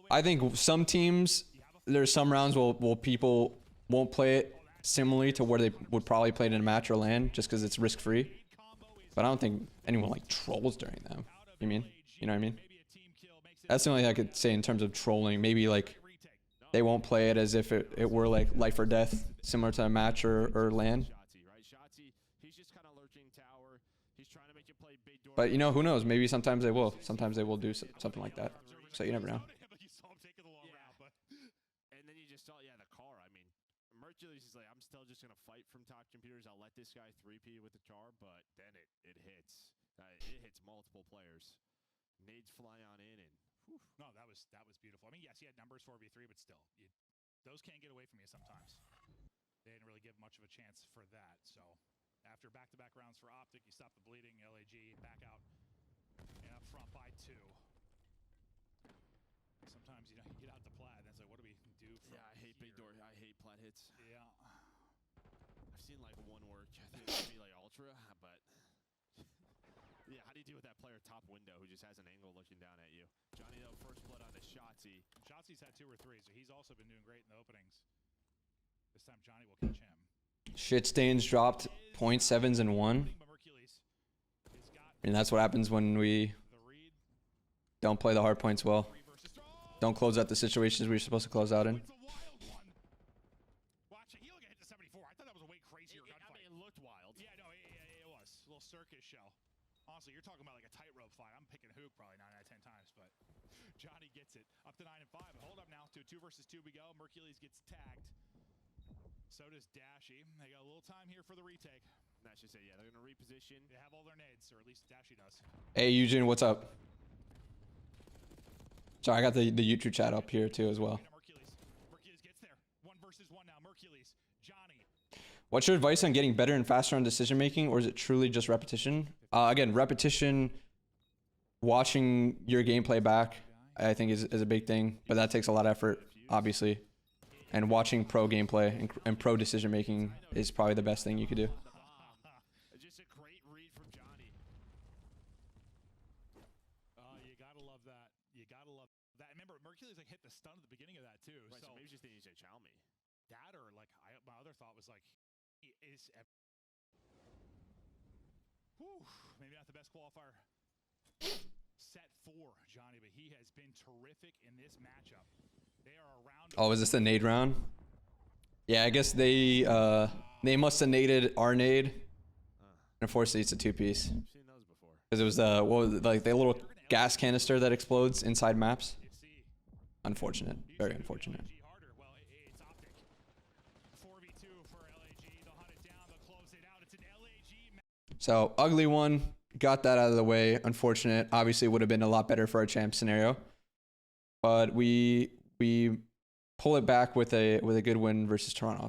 I think some teams, there's some rounds where people won't play it similarly to where they would probably play it in a match or LAN, just because it's risk-free. But I don't think anyone like trolls during them. You mean? You know what I mean? That's the only thing I could say in terms of trolling. Maybe like they won't play it as if it were like life or death, similar to a match or LAN. But you know, who knows? Maybe sometimes they will. Sometimes they will do something like that. So you never know. And then you just saw, yeah, the car. I mean, Mercury's is like, I'm still just gonna fight from top computers. I'll let this guy 3P with the car, but then it hits. It hits multiple players. Nades fly on in and. Whew. No, that was beautiful. I mean, yes, he had numbers 4v3, but still, those can't get away from you sometimes. They didn't really give much of a chance for that. So after back-to-back rounds for OpTic, you stop the bleeding. LAG back out and up front by 2. Sometimes you get out the plat, and it's like, what do we do? From I hate big door. I hate plat hits. Yeah. I've seen like one work. I think maybe like ultra, but. Yeah, how do you deal with that player top window who just has an angle looking down at you? Johnny, though, first blood on the Shotzi. Shotzi's had 2 or 3, so he's also been doing great in the openings. This time Johnny will catch him. Shit stains dropped 0.7s and 1. And that's what happens when we don't play the hard points well. Don't close out the situations we're supposed to close out in. Watch it. He hit the 74. I thought that was a way crazier gunfight. I mean, it looked wild. Yeah, no, it was. A little circus show. Honestly, you're talking about like a tightrope fight. I'm picking Hook probably 9 out of 10 times, but Johnny gets it. Up to 9 and 5. Hold up now to 2 versus 2 we go. Mercules gets tagged. So does Dashy. They got a little time here for the retake. That should say, yeah, they're going to reposition. They have all their nades, or at least Dashy does. Hey, Eugene, what's up? Sorry, I got the YouTube chat up here too as well. Mercules gets there. 1 versus 1 now. Mercules. Johnny. What's your advice on getting better and faster on decision making, or is it truly just repetition? Again, repetition, watching your gameplay back, I think is a big thing, but that takes a lot of effort, obviously. And watching pro gameplay and pro decision making is probably the best thing you could do. Just a great read from Johnny. You gotta love that. You gotta love that. Remember, ton at the beginning of that too. Right, so So maybe just didn't say chow me. that or like my other thought was like, he is. Whew, maybe not the best qualifier set for Johnny, but he has been terrific in this matchup. They are around. Oh, was this the nade round? Yeah, I guess they must have naded our nade. And unfortunately, it's a two-piece. I've seen those before. Because it was like the little gas canister that explodes inside maps. Unfortunate. Very unfortunate. Well, it's OpTic. 4v2 for LAG. They'll hunt it down. They'll close it out. It's an LAG. So ugly one. Got that out of the way. Unfortunate. Obviously, would have been a lot better for our champ scenario. But we pull it back with a good win versus Toronto.